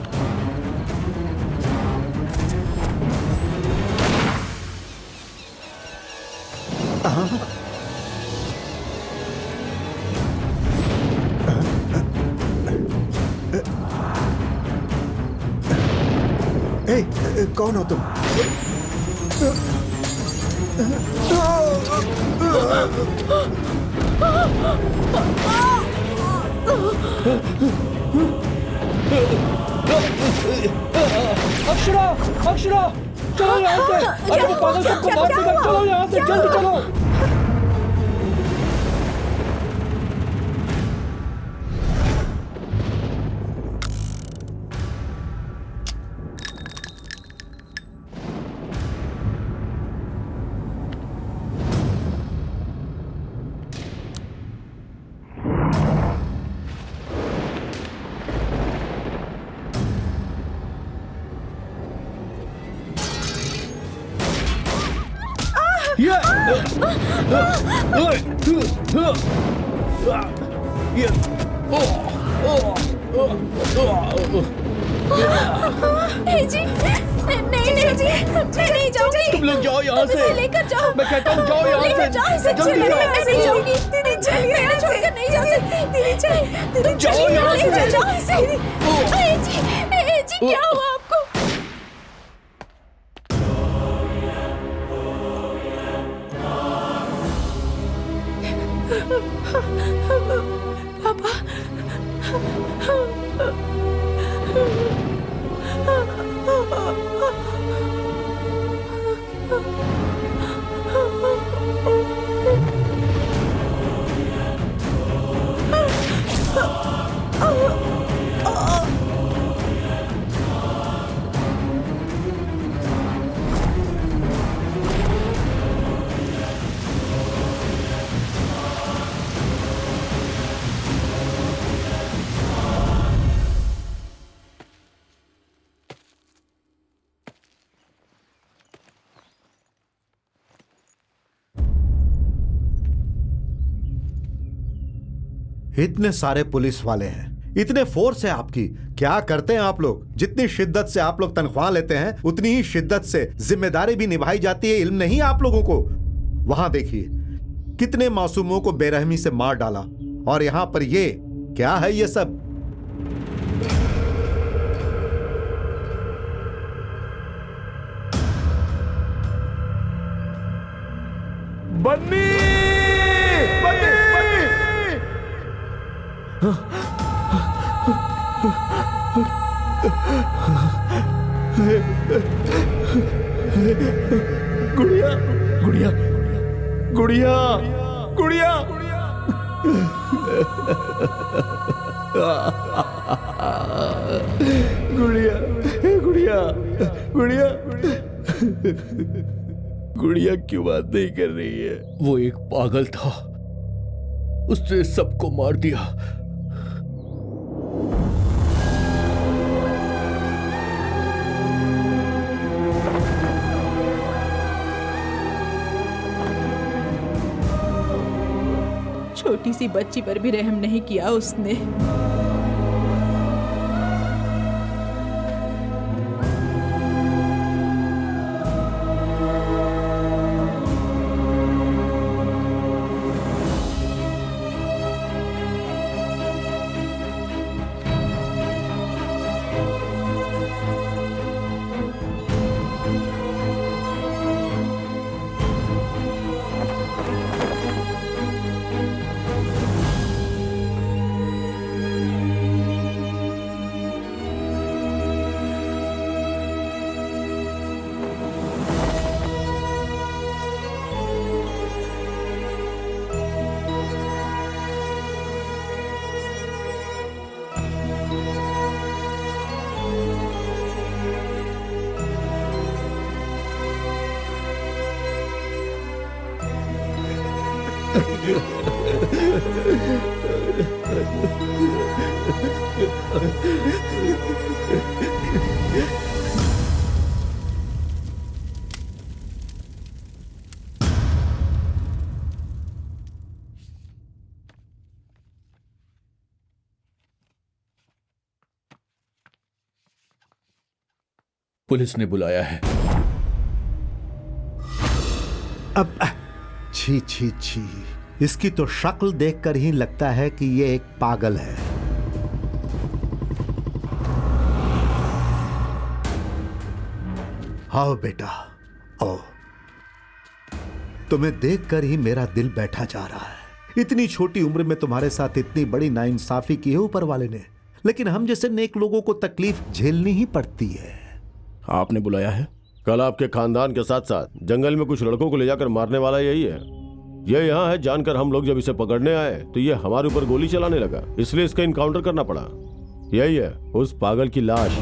कौन हो तुम? अक्षरा, अक्षरा, चलो यहाँ से। अरे वो पागल सबको मार देगा। चलो यहाँ से, जल्दी चलो। नहीं जाऊंगी। तुम लोग जाओ यहाँ से। लेकर जाओ। मैं कहता हूँ जाओ यहाँ से। जल्दी जाओ। मैं नहीं जाऊंगी। दीदी चलिए, मैं छोड़कर नहीं जा सकती। दीदी चलिए, जाओ यहाँ से। जाओ इसे। जी क्या हुआ आपको? पापा, इतने सारे पुलिस वाले हैं, इतने फोर्स है आपकी, क्या करते हैं आप लोग? जितनी शिद्दत से आप लोग तनख्वाह लेते हैं उतनी ही शिद्दत से जिम्मेदारी भी निभाई जाती है। इल्म नहीं आप लोगों को? वहां देखिए कितने मासूमों को बेरहमी से मार डाला, और यहां पर ये क्या है? ये सब बन्नी, गुड़िया, गुड़िया, गुड़िया, गुड़िया। गुड़िया, गुड़िया, गुड़िया, गुड़िया क्यों बात नहीं कर रही है? वो एक पागल था, उसने सबको मार दिया। छोटी सी बच्ची पर भी रहम नहीं किया उसने। पुलिस ने बुलाया है। अब छी छी छी, इसकी तो शक्ल देखकर ही लगता है कि ये एक पागल है। आओ बेटा, आओ। तुम्हें देखकर ही मेरा दिल बैठा जा रहा है। इतनी छोटी उम्र में तुम्हारे साथ इतनी बड़ी नाइंसाफी की है ऊपर वाले ने, लेकिन हम जैसे नेक लोगों को तकलीफ झेलनी ही पड़ती है। आपने बुलाया है? कल आपके खानदान के साथ साथ जंगल में कुछ लड़कों को ले जाकर मारने वाला यही है। ये यहाँ है जानकर हम लोग जब इसे पकड़ने आए तो ये हमारे ऊपर गोली चलाने लगा, इसलिए इसका इनकाउंटर करना पड़ा। यही है उस पागल की लाश।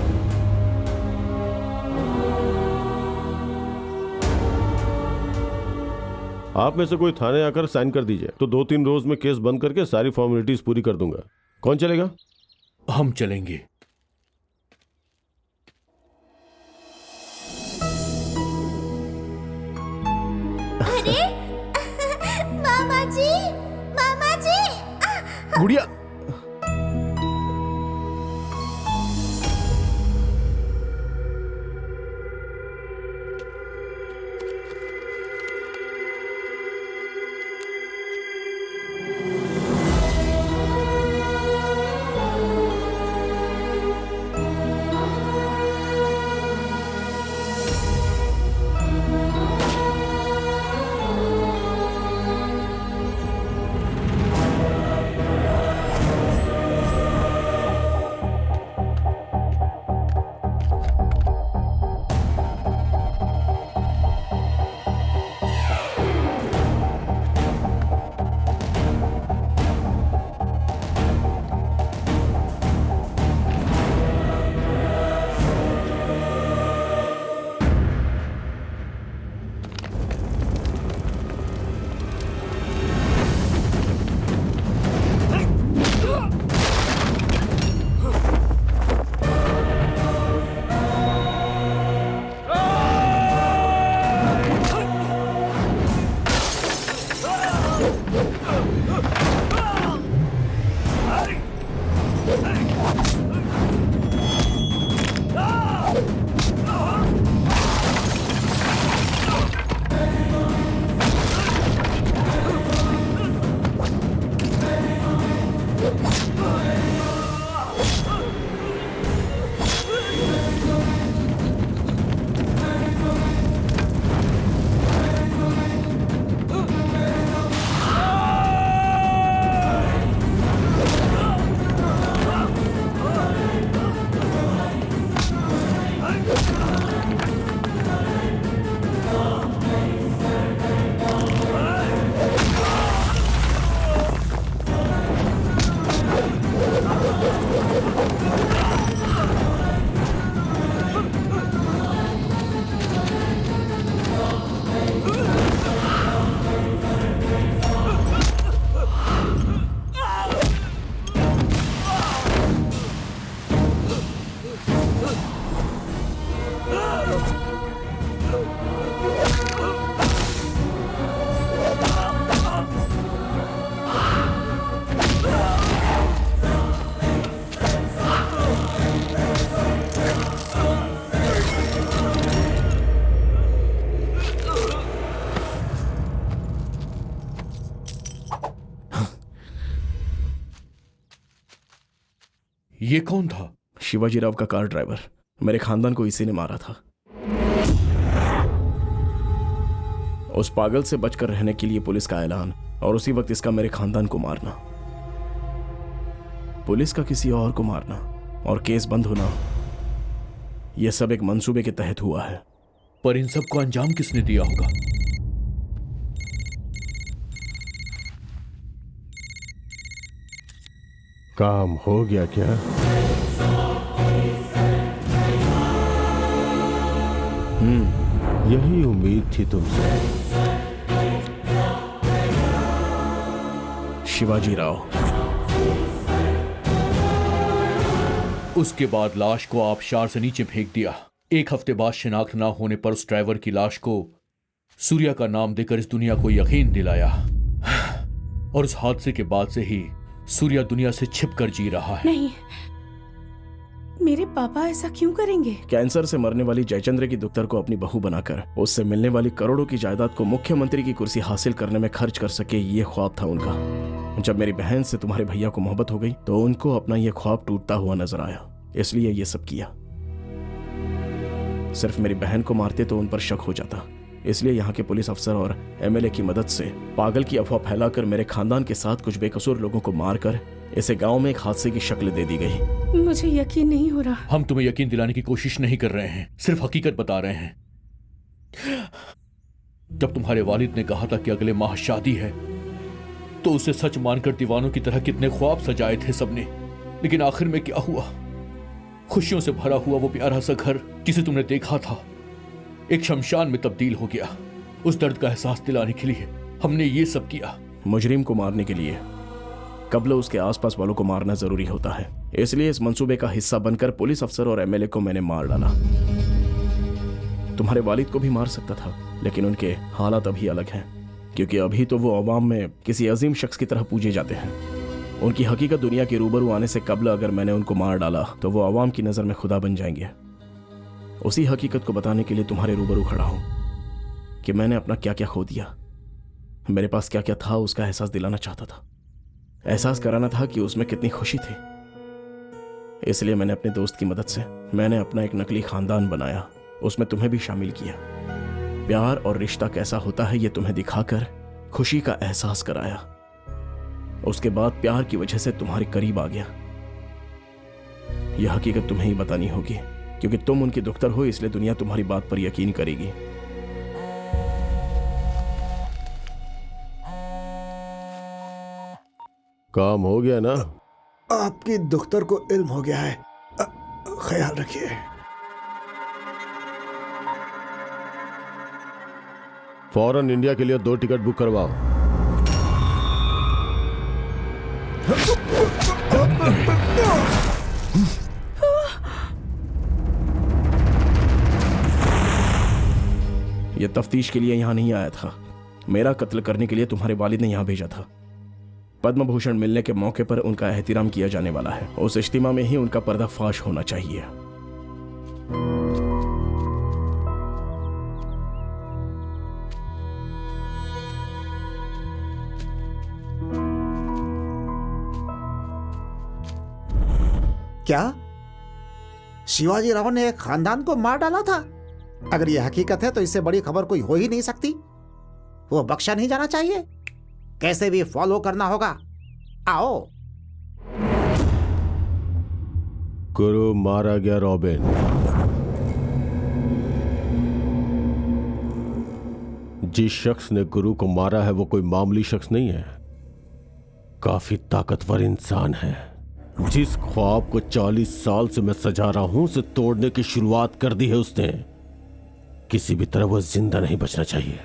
आप में से कोई थाने आकर साइन कर दीजिए तो 2-3 रोज में केस बंद करके सारी फॉर्मेलिटीज पूरी कर दूंगा। कौन चलेगा? हम चलेंगे। अरे मामा जी, मामा जी। गुड़िया, ये कौन था? शिवाजी राव का कार ड्राइवर। मेरे खानदान को इसी ने मारा था। उस पागल से बचकर रहने के लिए पुलिस का ऐलान और उसी वक्त इसका मेरे खानदान को मारना, पुलिस का किसी और को मारना और केस बंद होना, यह सब एक मंसूबे के तहत हुआ है। पर इन सब को अंजाम किसने दिया होगा? काम हो गया क्या? यही उम्मीद थी तुमसे। शिवाजी राव। उसके बाद लाश को आबशार से नीचे फेंक दिया। 1 हफ्ते बाद शिनाख्त ना होने पर उस ड्राइवर की लाश को सूर्या का नाम देकर इस दुनिया को यकीन दिलाया। और उस हादसे के बाद से ही सूर्या दुनिया से छिपकर जी रहा है। नहीं, मेरे पापा ऐसा क्यों करेंगे? कैंसर से मरने वाली जयचंद्र की दुख्तर को अपनी बहू बनाकर उससे मिलने वाली करोड़ों की जायदाद को मुख्यमंत्री की कुर्सी हासिल करने में खर्च कर सके, ये ख्वाब था उनका। जब मेरी बहन से तुम्हारे भैया को मोहब्बत हो गई तो उनको अपना ये ख्वाब टूटता हुआ नजर आया, इसलिए ये सब किया। सिर्फ मेरी बहन को मारते तो उन पर शक हो जाता, इसलिए यहाँ के पुलिस अफसर और एमएलए की मदद से पागल की अफवाह फैलाकर मेरे खानदान के साथ कुछ बेकसूर लोगों को मारकर इसे गांव में एक हादसे की शक्ल दे दी गई। मुझे यकीन नहीं हो रहा। हम तुम्हें यकीन दिलाने की कोशिश नहीं कर रहे हैं, सिर्फ हकीकत बता रहे हैं। जब तुम्हारे वालिद ने कहा था कि अगले माह शादी है, तो उसे सच मानकर दीवानों की तरह कितने ख्वाब सजाए थे सबने, लेकिन आखिर में क्या हुआ? खुशियों से भरा हुआ वो प्यारा सा घर जिसे तुमने देखा था एक शमशान में तब्दील हो गया। उस दर्द का एहसास दिलाने के लिए हमने ये सब किया। मुजरिम को मारने के लिए कब्ल उसके आसपास वालों को मारना जरूरी होता है, इसलिए इस मंसूबे का हिस्सा बनकर पुलिस अफसर और एमएलए को मैंने मार डाला। तुम्हारे वालिद को भी मार सकता था, लेकिन उनके हालात अभी अलग हैं, क्योंकि अभी तो वो अवाम में किसी अजीम शख्स की तरह पूजे जाते हैं। उनकी हकीकत दुनिया के रूबरू आने से कब्ल अगर मैंने उनको मार डाला तो वो अवाम की नजर में खुदा बन जाएंगे। उसी हकीकत को बताने के लिए तुम्हारे रूबरू खड़ा हूं कि मैंने अपना क्या क्या खो दिया, मेरे पास क्या क्या था उसका एहसास दिलाना चाहता था, एहसास कराना था कि उसमें कितनी खुशी थी। इसलिए मैंने अपने दोस्त की मदद से मैंने अपना एक नकली खानदान बनाया, उसमें तुम्हें भी शामिल किया। प्यार और रिश्ता कैसा होता है ये तुम्हें दिखाकर खुशी का एहसास कराया। उसके बाद प्यार की वजह से तुम्हारे करीब आ गया। यह हकीकत तुम्हें ही बतानी होगी, क्योंकि तुम उनकी दुख्तर हो, इसलिए दुनिया तुम्हारी बात पर यकीन करेगी। काम हो गया ना? आपकी दुख्तर को इल्म हो गया है, ख्याल रखिए। फौरन इंडिया के लिए 2 टिकट बुक करवाओ। यह तफ्तीश के लिए यहां नहीं आया था, मेरा कत्ल करने के लिए तुम्हारे वालिद ने यहां भेजा था। पद्म भूषण मिलने के मौके पर उनका एहतिराम किया जाने वाला है, उस इज्तिमा में ही उनका पर्दाफाश होना चाहिए। क्या शिवाजी राव ने एक खानदान को मार डाला था? अगर यह हकीकत है तो इससे बड़ी खबर कोई हो ही नहीं सकती। वो बख्शा नहीं जाना चाहिए, कैसे भी फॉलो करना होगा। आओ। गुरु मारा गया रॉबिन। जिस शख्स ने गुरु को मारा है वो कोई मामूली शख्स नहीं है, काफी ताकतवर इंसान है। जिस ख्वाब को 40 साल से मैं सजा रहा हूं उसे तोड़ने की शुरुआत कर दी है उसने। किसी भी तरह वो जिंदा नहीं बचना चाहिए।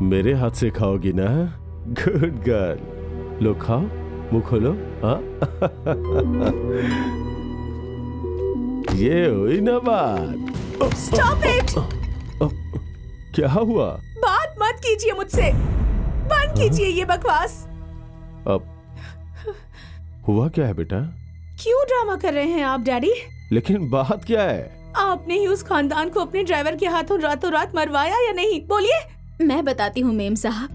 मेरे हाथ से खाओगी ना? Good girl. लो खाओ, मुंह खोलो। ये हुई ना बात। Stop it. क्या हुआ? बात मत कीजिए मुझसे, बंद कीजिए ये बकवास। अब हुआ क्या है बेटा? क्यों ड्रामा कर रहे हैं आप डैडी? लेकिन बात क्या है? आपने ही उस खानदान को अपने ड्राइवर के हाथों रातों रात मरवाया या नहीं? बोलिए। मैं बताती हूँ मेम साहब।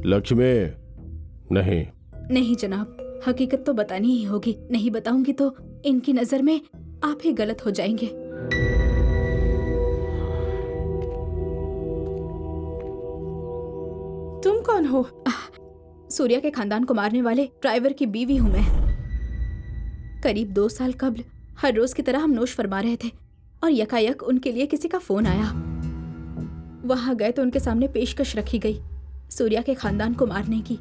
लक्ष्मी, नहीं। नहीं जनाब, हकीकत तो बतानी ही होगी। नहीं बताऊंगी तो इनकी नजर में आप ही गलत हो जाएंगे। तुम कौन हो? सूर्या के खानदान को मारने वाले ड्राइवर की बीवी हूँ मैं। करीब 2 साल कबल हर रोज की तरह हम नोश फरमा रहे थे और यकायक उनके लिए किसी का फोन आया। वहां गए तो उनके सामने पेशकश रखी गई सूर्या के खानदान को मारने की।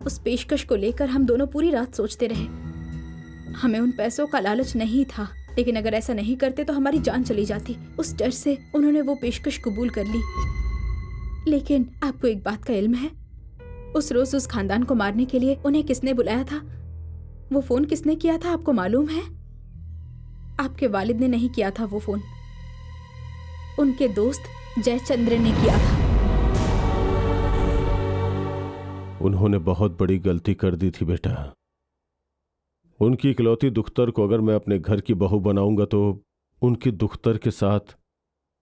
उस पेशकश को लेकर हम दोनों पूरी रात सोचते रहे। हमें उन पैसों का लालच नहीं था, लेकिन अगर ऐसा नहीं करते तो हमारी जान चली जाती। उस डर से उन्होंने वो पेशकश कबूल कर ली। लेकिन आपको एक बात का इल्म है, उस रोज उस खानदान को मारने के लिए उन्हें किसने बुलाया था? वो फोन किसने किया था आपको मालूम है? आपके वालिद ने नहीं किया था वो फोन, उनके दोस्त जयचंद्र ने किया था। उन्होंने बहुत बड़ी गलती कर दी थी बेटा। उनकी इकलौती दुख्तर को अगर मैं अपने घर की बहू बनाऊंगा तो उनकी दुख्तर के साथ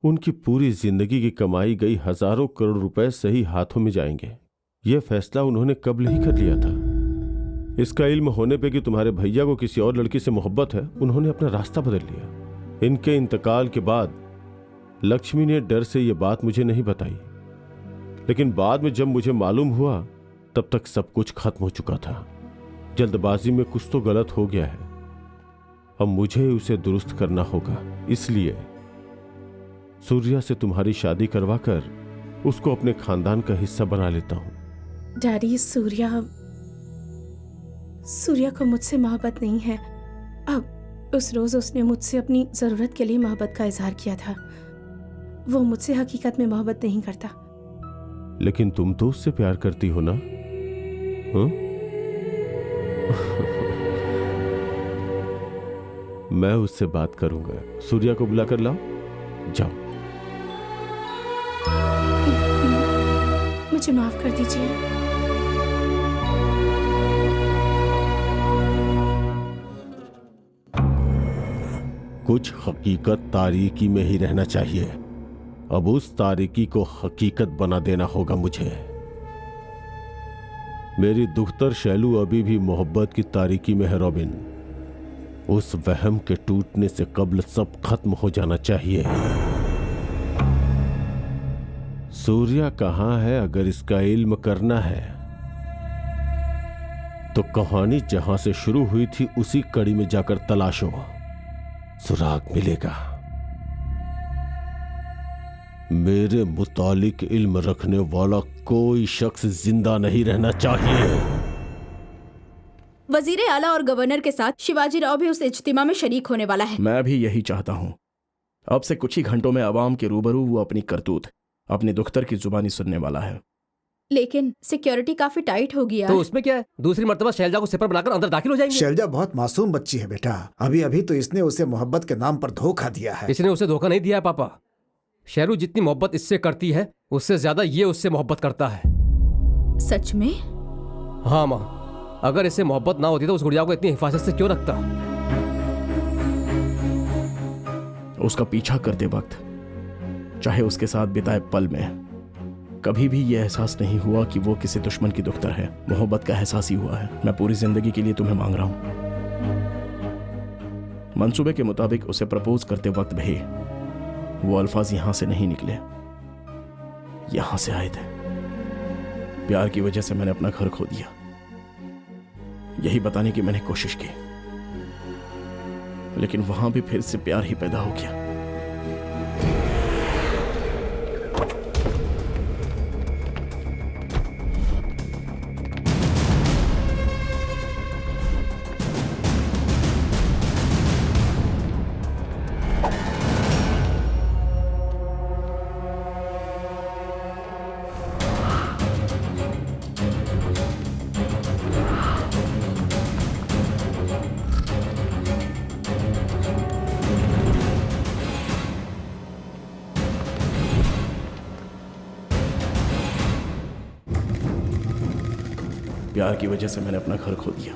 उनकी पूरी जिंदगी की कमाई गई हजारों करोड़ रुपए सही हाथों में जाएंगे। यह फैसला उन्होंने कब्ल ही कर लिया था। इसका इल्म होने पे कि तुम्हारे भैया को किसी और लड़की से मोहब्बत है, उन्होंने अपना रास्ता बदल लिया। इनके इंतकाल के बाद लक्ष्मी ने डर से यह बात मुझे नहीं बताई, लेकिन बाद में जब मुझे मालूम हुआ तब तक सब कुछ खत्म हो चुका था। जल्दबाजी में कुछ तो गलत हो गया है, अब मुझे उसे दुरुस्त करना होगा। इसलिए सूर्या से तुम्हारी शादी करवाकर उसको अपने खानदान का हिस्सा बना लेता हूं। डैडी, सूर्या को मुझसे मोहब्बत नहीं है। अब उस रोज उसने मुझसे अपनी जरूरत के लिए मोहब्बत का इजहार किया था। वो मुझसे हकीकत में मोहब्बत नहीं करता। लेकिन तुम तो उससे प्यार करती हो ना? मैं उससे बात करूंगा। सूर्या को बुलाकर लाओ, जाओ। मुझे माफ कर दीजिए। कुछ हकीकत तारीकी में ही रहना चाहिए। अब उस तारीकी को हकीकत बना देना होगा मुझे। मेरी दुख्तर शैलू अभी भी मोहब्बत की तारीकी में है रॉबिन। उस वहम के टूटने से कब्ल सब खत्म हो जाना चाहिए। सूर्या कहां है? अगर इसका इल्म करना है तो कहानी जहां से शुरू हुई थी उसी कड़ी में जाकर तलाशो, सुराग मिलेगा। मेरे मुतालिक इल्म रखने वाला कोई शख्स जिंदा नहीं रहना चाहिए। वजीर आला और गवर्नर के साथ शिवाजी राव भी उस इज्तिमा में शरीक होने वाला है। मैं भी यही चाहता हूँ। अब से कुछ ही घंटों में अवाम के रूबरू वो अपनी करतूत अपनी दुख्तर की जुबानी सुनने वाला है। लेकिन सिक्योरिटी काफी टाइट होगी यार। तो उसमें क्या है, दूसरी मर्तबा शैलजा को सिपर बनाकर अंदर दाखिल हो जाएंगे। शैलजा बहुत मासूम बच्ची है बेटा। अभी अभी तो इसने उसे मोहब्बत के नाम पर धोखा दिया है। इसने उसे धोखा नहीं दिया है पापा। शैरू जितनी मोहब्बत इससे करती है उससे ज्यादा ये उससे मोहब्बत करता है। सच में? हाँ माँ, अगर इससे मोहब्बत ना होती तो उस गुड़िया को इतनी हिफाजत से क्यों रखता? उसका पीछा करते वक्त, चाहे उसके साथ बिताए पल में, कभी भी यह एहसास नहीं हुआ कि वो किसी दुश्मन की दुख्तर है। मोहब्बत का एहसास ही हुआ है। मैं पूरी जिंदगी के लिए तुम्हें मांग रहा हूं। मंसूबे के मुताबिक उसे प्रपोज करते वक्त भी वो अल्फाज यहां से नहीं निकले, यहां से आए थे। प्यार की वजह से मैंने अपना घर खो दिया, यही बताने की मैंने कोशिश की, लेकिन वहां भी फिर से प्यार ही पैदा हो गया। प्यार की वजह से मैंने अपना घर खो दिया,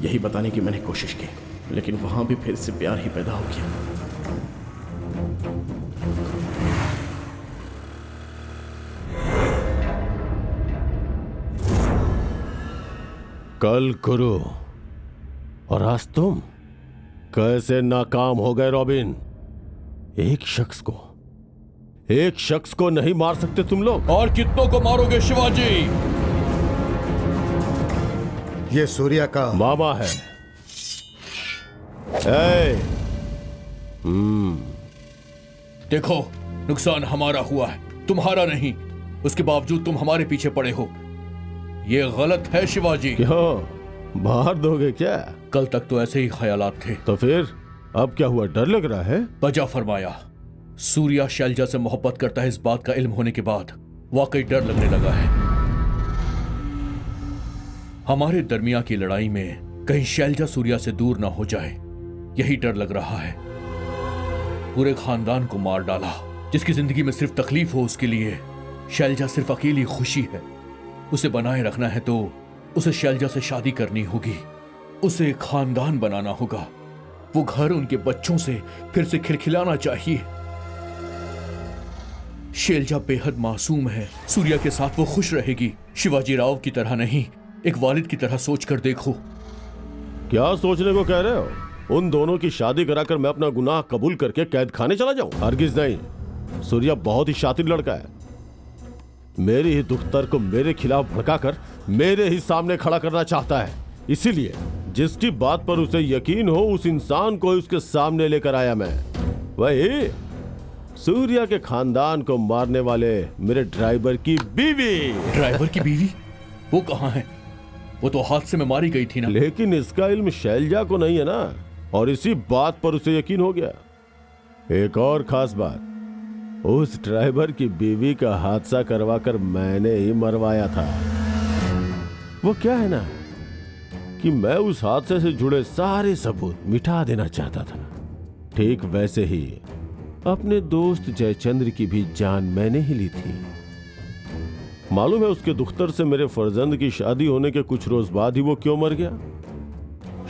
यही बताने की मैंने कोशिश की, लेकिन वहां भी फिर से प्यार ही पैदा हो गया। कल गुरु और आज तुम कैसे नाकाम हो गए रॉबिन? एक शख्स को नहीं मार सकते तुम लोग। और कितनों को मारोगे शिवाजी? ये सूर्या का मामा है। देखो, नुकसान हमारा हुआ है, तुम्हारा नहीं। उसके बावजूद तुम हमारे पीछे पड़े हो। ये गलत है शिवाजी। क्यों, मार दोगे क्या? कल तक तो ऐसे ही ख्यालात थे। तो फिर अब क्या हुआ? डर लग रहा है? बजा फरमाया। सूर्या शैलजा से मोहब्बत करता है, इस बात का इल्म होने के बाद वाकई डर लगने लगा है। हमारे दरमिया की लड़ाई में कहीं शैलजा सूर्या से दूर ना हो जाए, यही डर लग रहा है। पूरे खानदान को मार डाला। जिसकी जिंदगी में सिर्फ तकलीफ हो उसके लिए शैलजा सिर्फ अकेली खुशी है। उसे बनाए रखना है तो उसे शैलजा से शादी करनी होगी, उसे खानदान बनाना होगा। वो घर उनके बच्चों से फिर से खिलखिलाना चाहिए। शैलजा बेहद मासूम है, सूर्या के साथ वो खुश रहेगी। शिवाजी राव की तरह नहीं, एक वालिद की तरह सोच कर देखो। क्या सोचने को कह रहे हो? उन दोनों की शादी कराकर मैं अपना गुनाह कबूल करके कैद खाने चला जाऊं? हरगिज नहीं। सूर्या बहुत ही शातिर लड़का है। मेरी ही दुख्तर को मेरे खिलाफ भड़काकर मेरे ही सामने खड़ा करना चाहता है। इसीलिए जिसकी बात पर उसे यकीन हो उस इंसान को उसके सामने लेकर आया मैं। वही सूर्या के खानदान को मारने वाले मेरे ड्राइवर की बीवी। ड्राइवर की बीवी? वो कहाँ है? वो तो हादसे में मारी गई थी ना। लेकिन इसका इल्म शैलजा को नहीं है ना, और इसी बात पर उसे यकीन हो गया। एक और खास बात, उस ड्राइवर की बीवी का हादसा करवाकर मैंने ही मरवाया था। वो क्या है ना कि मैं उस हादसे से जुड़े सारे सबूत मिटा देना चाहता था। ठीक वैसे ही अपने दोस्त जयचंद्र की भी जान मैंने ही ली थी। मालूम है उसके दुख्तर से मेरे फर्जंद की शादी होने के कुछ रोज बाद ही वो क्यों मर गया?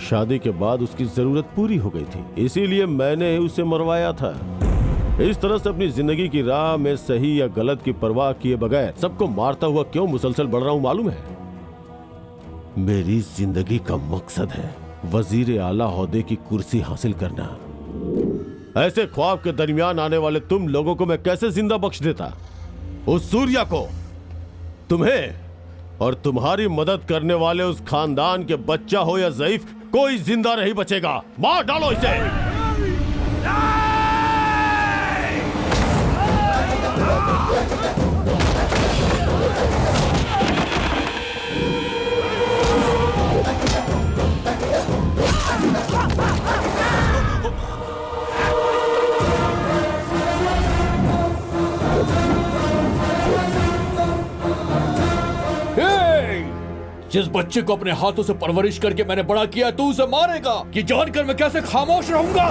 शादी के बाद उसकी जरूरत पूरी हो गई थी, इसीलिए मैंने उसे मरवाया था। इस तरह से अपनी जिंदगी की राह में सही या गलत की परवाह किए बगैर सबको मारता हुआ क्यों मुसलसल बढ़ रहा हूं मालूम है? मेरी जिंदगी का मकसद है वजीर आला ओहदे की कुर्सी हासिल करना। ऐसे ख्वाब के दरमियान आने वाले तुम लोगों को मैं कैसे जिंदा बख्श देता? उस सूर्या को, तुम्हें और तुम्हारी मदद करने वाले उस खानदान के बच्चा हो या ज़ईफ, कोई जिंदा नहीं बचेगा। मार डालो इसे। जिस बच्चे को अपने हाथों से परवरिश करके मैंने बड़ा किया तू उसे मारेगा, ये जानकर मैं कैसे खामोश रहूंगा?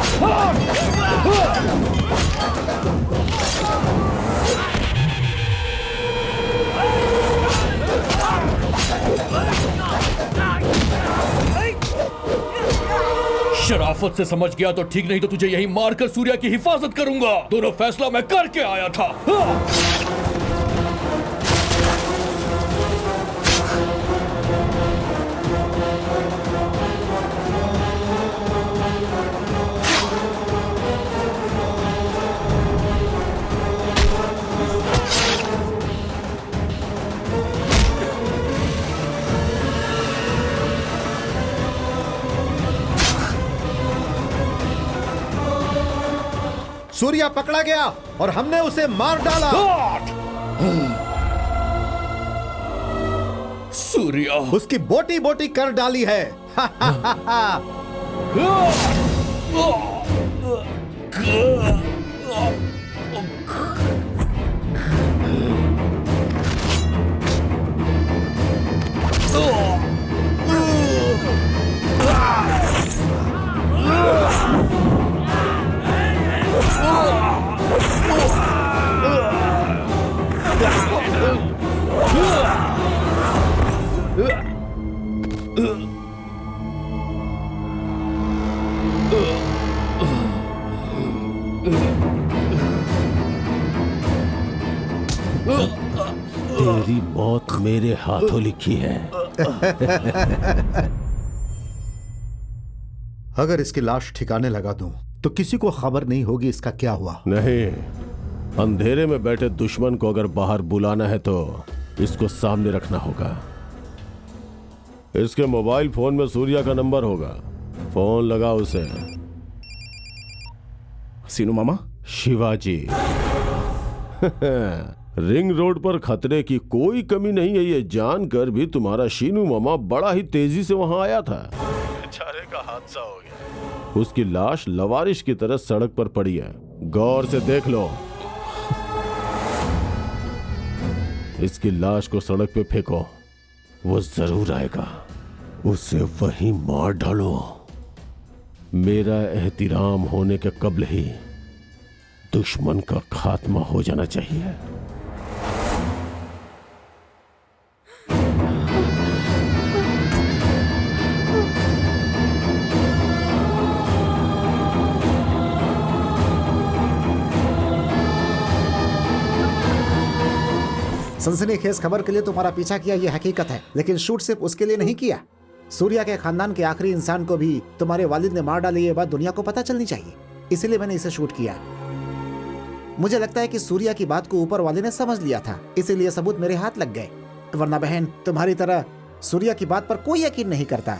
शराफत से समझ गया तो ठीक, नहीं तो तुझे यही मारकर सूर्या की हिफाजत करूंगा। दोनों फैसला मैं करके आया था। सूर्या पकड़ा गया और हमने उसे मार डाला। सूर्या उसकी बोटी बोटी कर डाली है। तेरी मौत मेरे हाथों लिखी है। अगर इसकी लाश ठिकाने लगा दूं तो किसी को खबर नहीं होगी इसका क्या हुआ। नहीं, अंधेरे में बैठे दुश्मन को अगर बाहर बुलाना है तो इसको सामने रखना होगा। इसके मोबाइल फोन में सूर्या का नंबर होगा, फोन लगा उसे। सीनू मामा? शिवाजी। रिंग रोड पर खतरे की कोई कमी नहीं है, ये जानकर भी तुम्हारा शीनू मामा बड़ा ही तेजी से वहां आया था। बेचारे का हादसा हो गया। उसकी लाश लवारिश की तरह सड़क पर पड़ी है, गौर से देख लो। इसकी लाश को सड़क पे फेंको, वो जरूर आएगा, उसे वहीं मार डालो। मेरा एहतिराम होने के कब्ल ही दुश्मन का खात्मा हो जाना चाहिए। सनसनीखेज खबर के लिए तुम्हारा पीछा किया ये हकीकत है, लेकिन शूट सिर्फ उसके लिए नहीं किया। सूर्या के खानदान के आखिरी इंसान को भी तुम्हारे वालिद ने मार डाली, ये बात दुनिया को पता चलनी चाहिए, इसीलिए मैंने इसे शूट किया। मुझे लगता है कि सूर्या की बात को ऊपर वाले ने समझ लिया था, इसीलिए सबूत मेरे हाथ लग गए, वरना बहन तुम्हारी तरह सूर्या की बात पर कोई यकीन नहीं करता।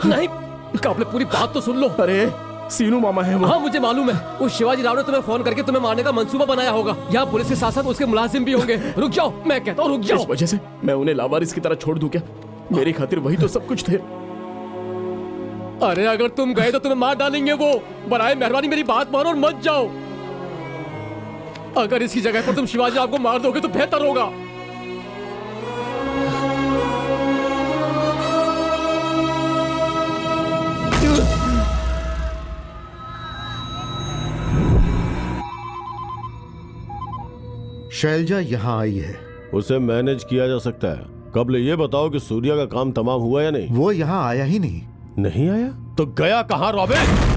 नहीं, आपने पूरी बात तो सुन लो। अरे सीनू मामा है वो। हाँ मुझे मालूम है, उस शिवाजी राव ने तुम्हें फोन करके तुम्हें मारने का मंसूबा बनाया होगा। यहाँ पुलिस के साथ साथ उसके मुलाजिम भी होंगे। रुक जाओ, मैं कहता हूँ रुक जाओ। इस वजह से मैं उन्हें लावारिस की तरह छोड़ दूं क्या? मेरी खातिर वही तो सब कुछ थे। अरे अगर तुम गए तो तुम्हें मार डालेंगे वो। बराए मेहरबानी मेरी बात मानो और मत जाओ। अगर इसकी जगह पर तुम शिवाजी राव को मार दोगे तो बेहतर होगा। शैलजा यहाँ आई है। उसे मैनेज किया जा सकता है। कबल ये बताओ कि सूर्या का काम तमाम हुआ या नहीं? वो यहाँ आया ही नहीं। नहीं आया तो गया कहाँ रॉबिन?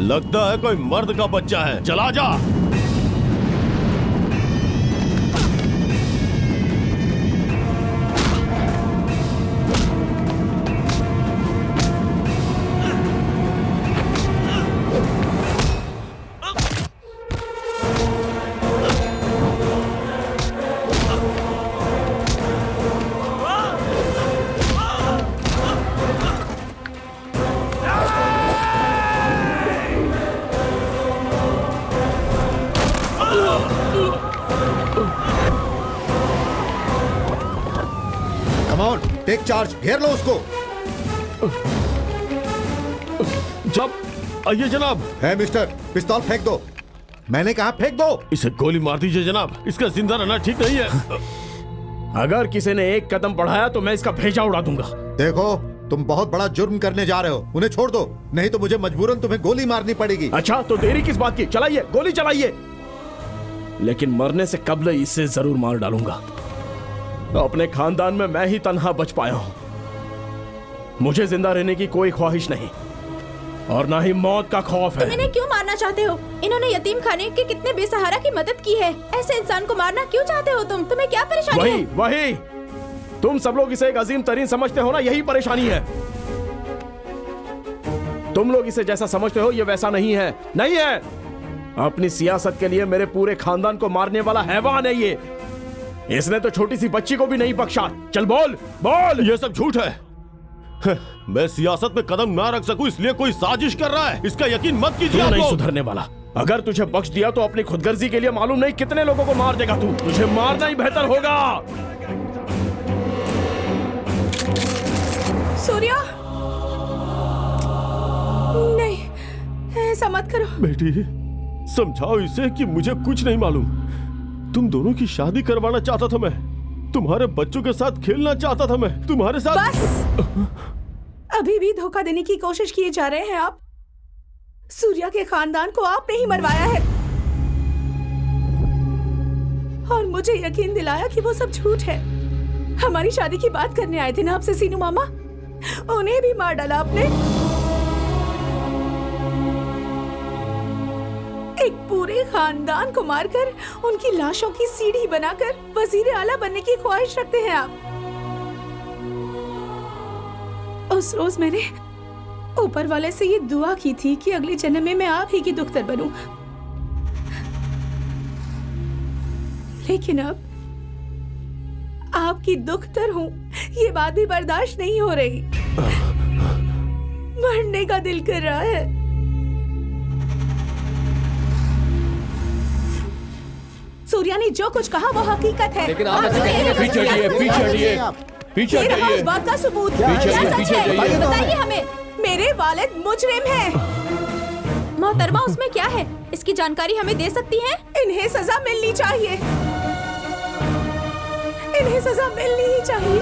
लगता है कोई मर्द का बच्चा है। चला जा। टेक चार्ज, घेर लो उसको। जब आइए जनाब। है मिस्टर, पिस्तौल फेंक दो। मैंने कहा फेंक दो। इसे गोली मार दीजिए जनाब, इसका जिंदा रहना ठीक नहीं है। अगर किसी ने एक कदम बढ़ाया तो मैं इसका भेजा उड़ा दूंगा। देखो, तुम बहुत बड़ा जुर्म करने जा रहे हो। उन्हें छोड़ दो, नहीं तो मुझे मजबूरन तुम्हें गोली मारनी पड़ेगी। अच्छा, तो देरी किस बात की? चलाइए, गोली चलाइए। लेकिन मरने से कबल इसे जरूर मार डालूंगा। अपने खानदान में मैं ही तन्हा बच पाया हूं। मुझे जिंदा रहने की कोई ख्वाहिश नहीं और ना ही मौत का खौफ है। तुम इन्हें क्यों मारना चाहते हो? इन्होंने यतीम खाने के कितने बेसहारा की मदद की है। ऐसे इंसान को मारना क्यों चाहते हो तुम? तुम्हें क्या परेशानी है? वही तुम सब लोग इसे एक अजीम तरीन समझते हो ना, यही परेशानी है। तुम लोग इसे जैसा समझते हो ये वैसा नहीं है। नहीं है। अपनी सियासत के लिए मेरे पूरे खानदान को मारने वाला हैवान है ये। इसने तो छोटी सी बच्ची को भी नहीं बख्शा। चल बोल बोल। ये सब झूठ है। मैं सियासत में कदम ना रख सकूं इसलिए कोई साजिश कर रहा है, इसका यकीन मत कीजिए। तू नहीं सुधरने वाला। अगर तुझे बख्श दिया तो अपनी खुदगर्जी के लिए मालूम नहीं कितने लोगों को मार देगा तू। तुझे मारना ही बेहतर होगा। सूर्या, नहीं, ऐसा मत करो। बेटी, समझाओ इसे कि मुझे कुछ नहीं मालूम। तुम दोनों की शादी करवाना चाहता था मैं, तुम्हारे बच्चों के साथ खेलना चाहता था मैं, तुम्हारे साथ। बस, अभी भी धोखा देने की कोशिश किए जा रहे हैं आप। सूर्या के खानदान को आपने ही मरवाया है और मुझे यकीन दिलाया कि वो सब झूठ है। हमारी शादी की बात करने आए थे ना आपसे सीनू मामा, उन्हें भी मार डाला आपने। एक पूरे खानदान को मारकर उनकी लाशों की सीढ़ी बनाकर वजीर आला बनने की ख्वाहिश रखते हैं आप। उस रोज मैंने ऊपर वाले से ये दुआ की थी कि अगले जन्म में मैं आप ही की दुख्तर बनूं, लेकिन अब आपकी दुख्तर हूं, ये बात भी बर्दाश्त नहीं हो रही। मरने का दिल कर रहा है। सूर्या ने जो कुछ कहा वो हकीकत है। लेकिन आप पीछे उस बात का सबूत बताइए हमें। मेरे वालिद मुजरिम हैं। मोहतरमा, उसमें क्या है? इसकी जानकारी हमें दे सकती हैं? इन्हें सजा मिलनी चाहिए, इन्हें सजा मिलनी ही चाहिए।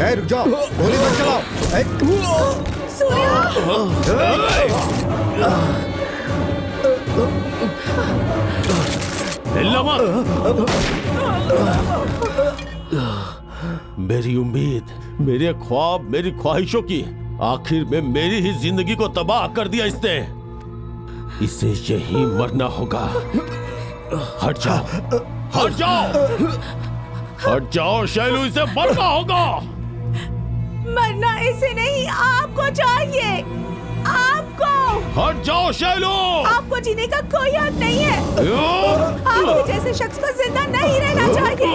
रुक जाओ, गोली मत चलाओ। मेरी उम्मीद, मेरे ख्वाब, मेरी ख्वाहिशों की आखिर में मेरी ही जिंदगी को तबाह कर दिया इसने। इसे यही मरना होगा। हट जाओ, हट जाओ, हट जाओ शैलू, इसे मरना होगा। मरना इसे नहीं, आपको चाहिए, आपको। हट जाओ शैलू, आपको जीने का कोई हक नहीं है। आपके जैसे शख्स को जिंदा नहीं रहना चाहिए।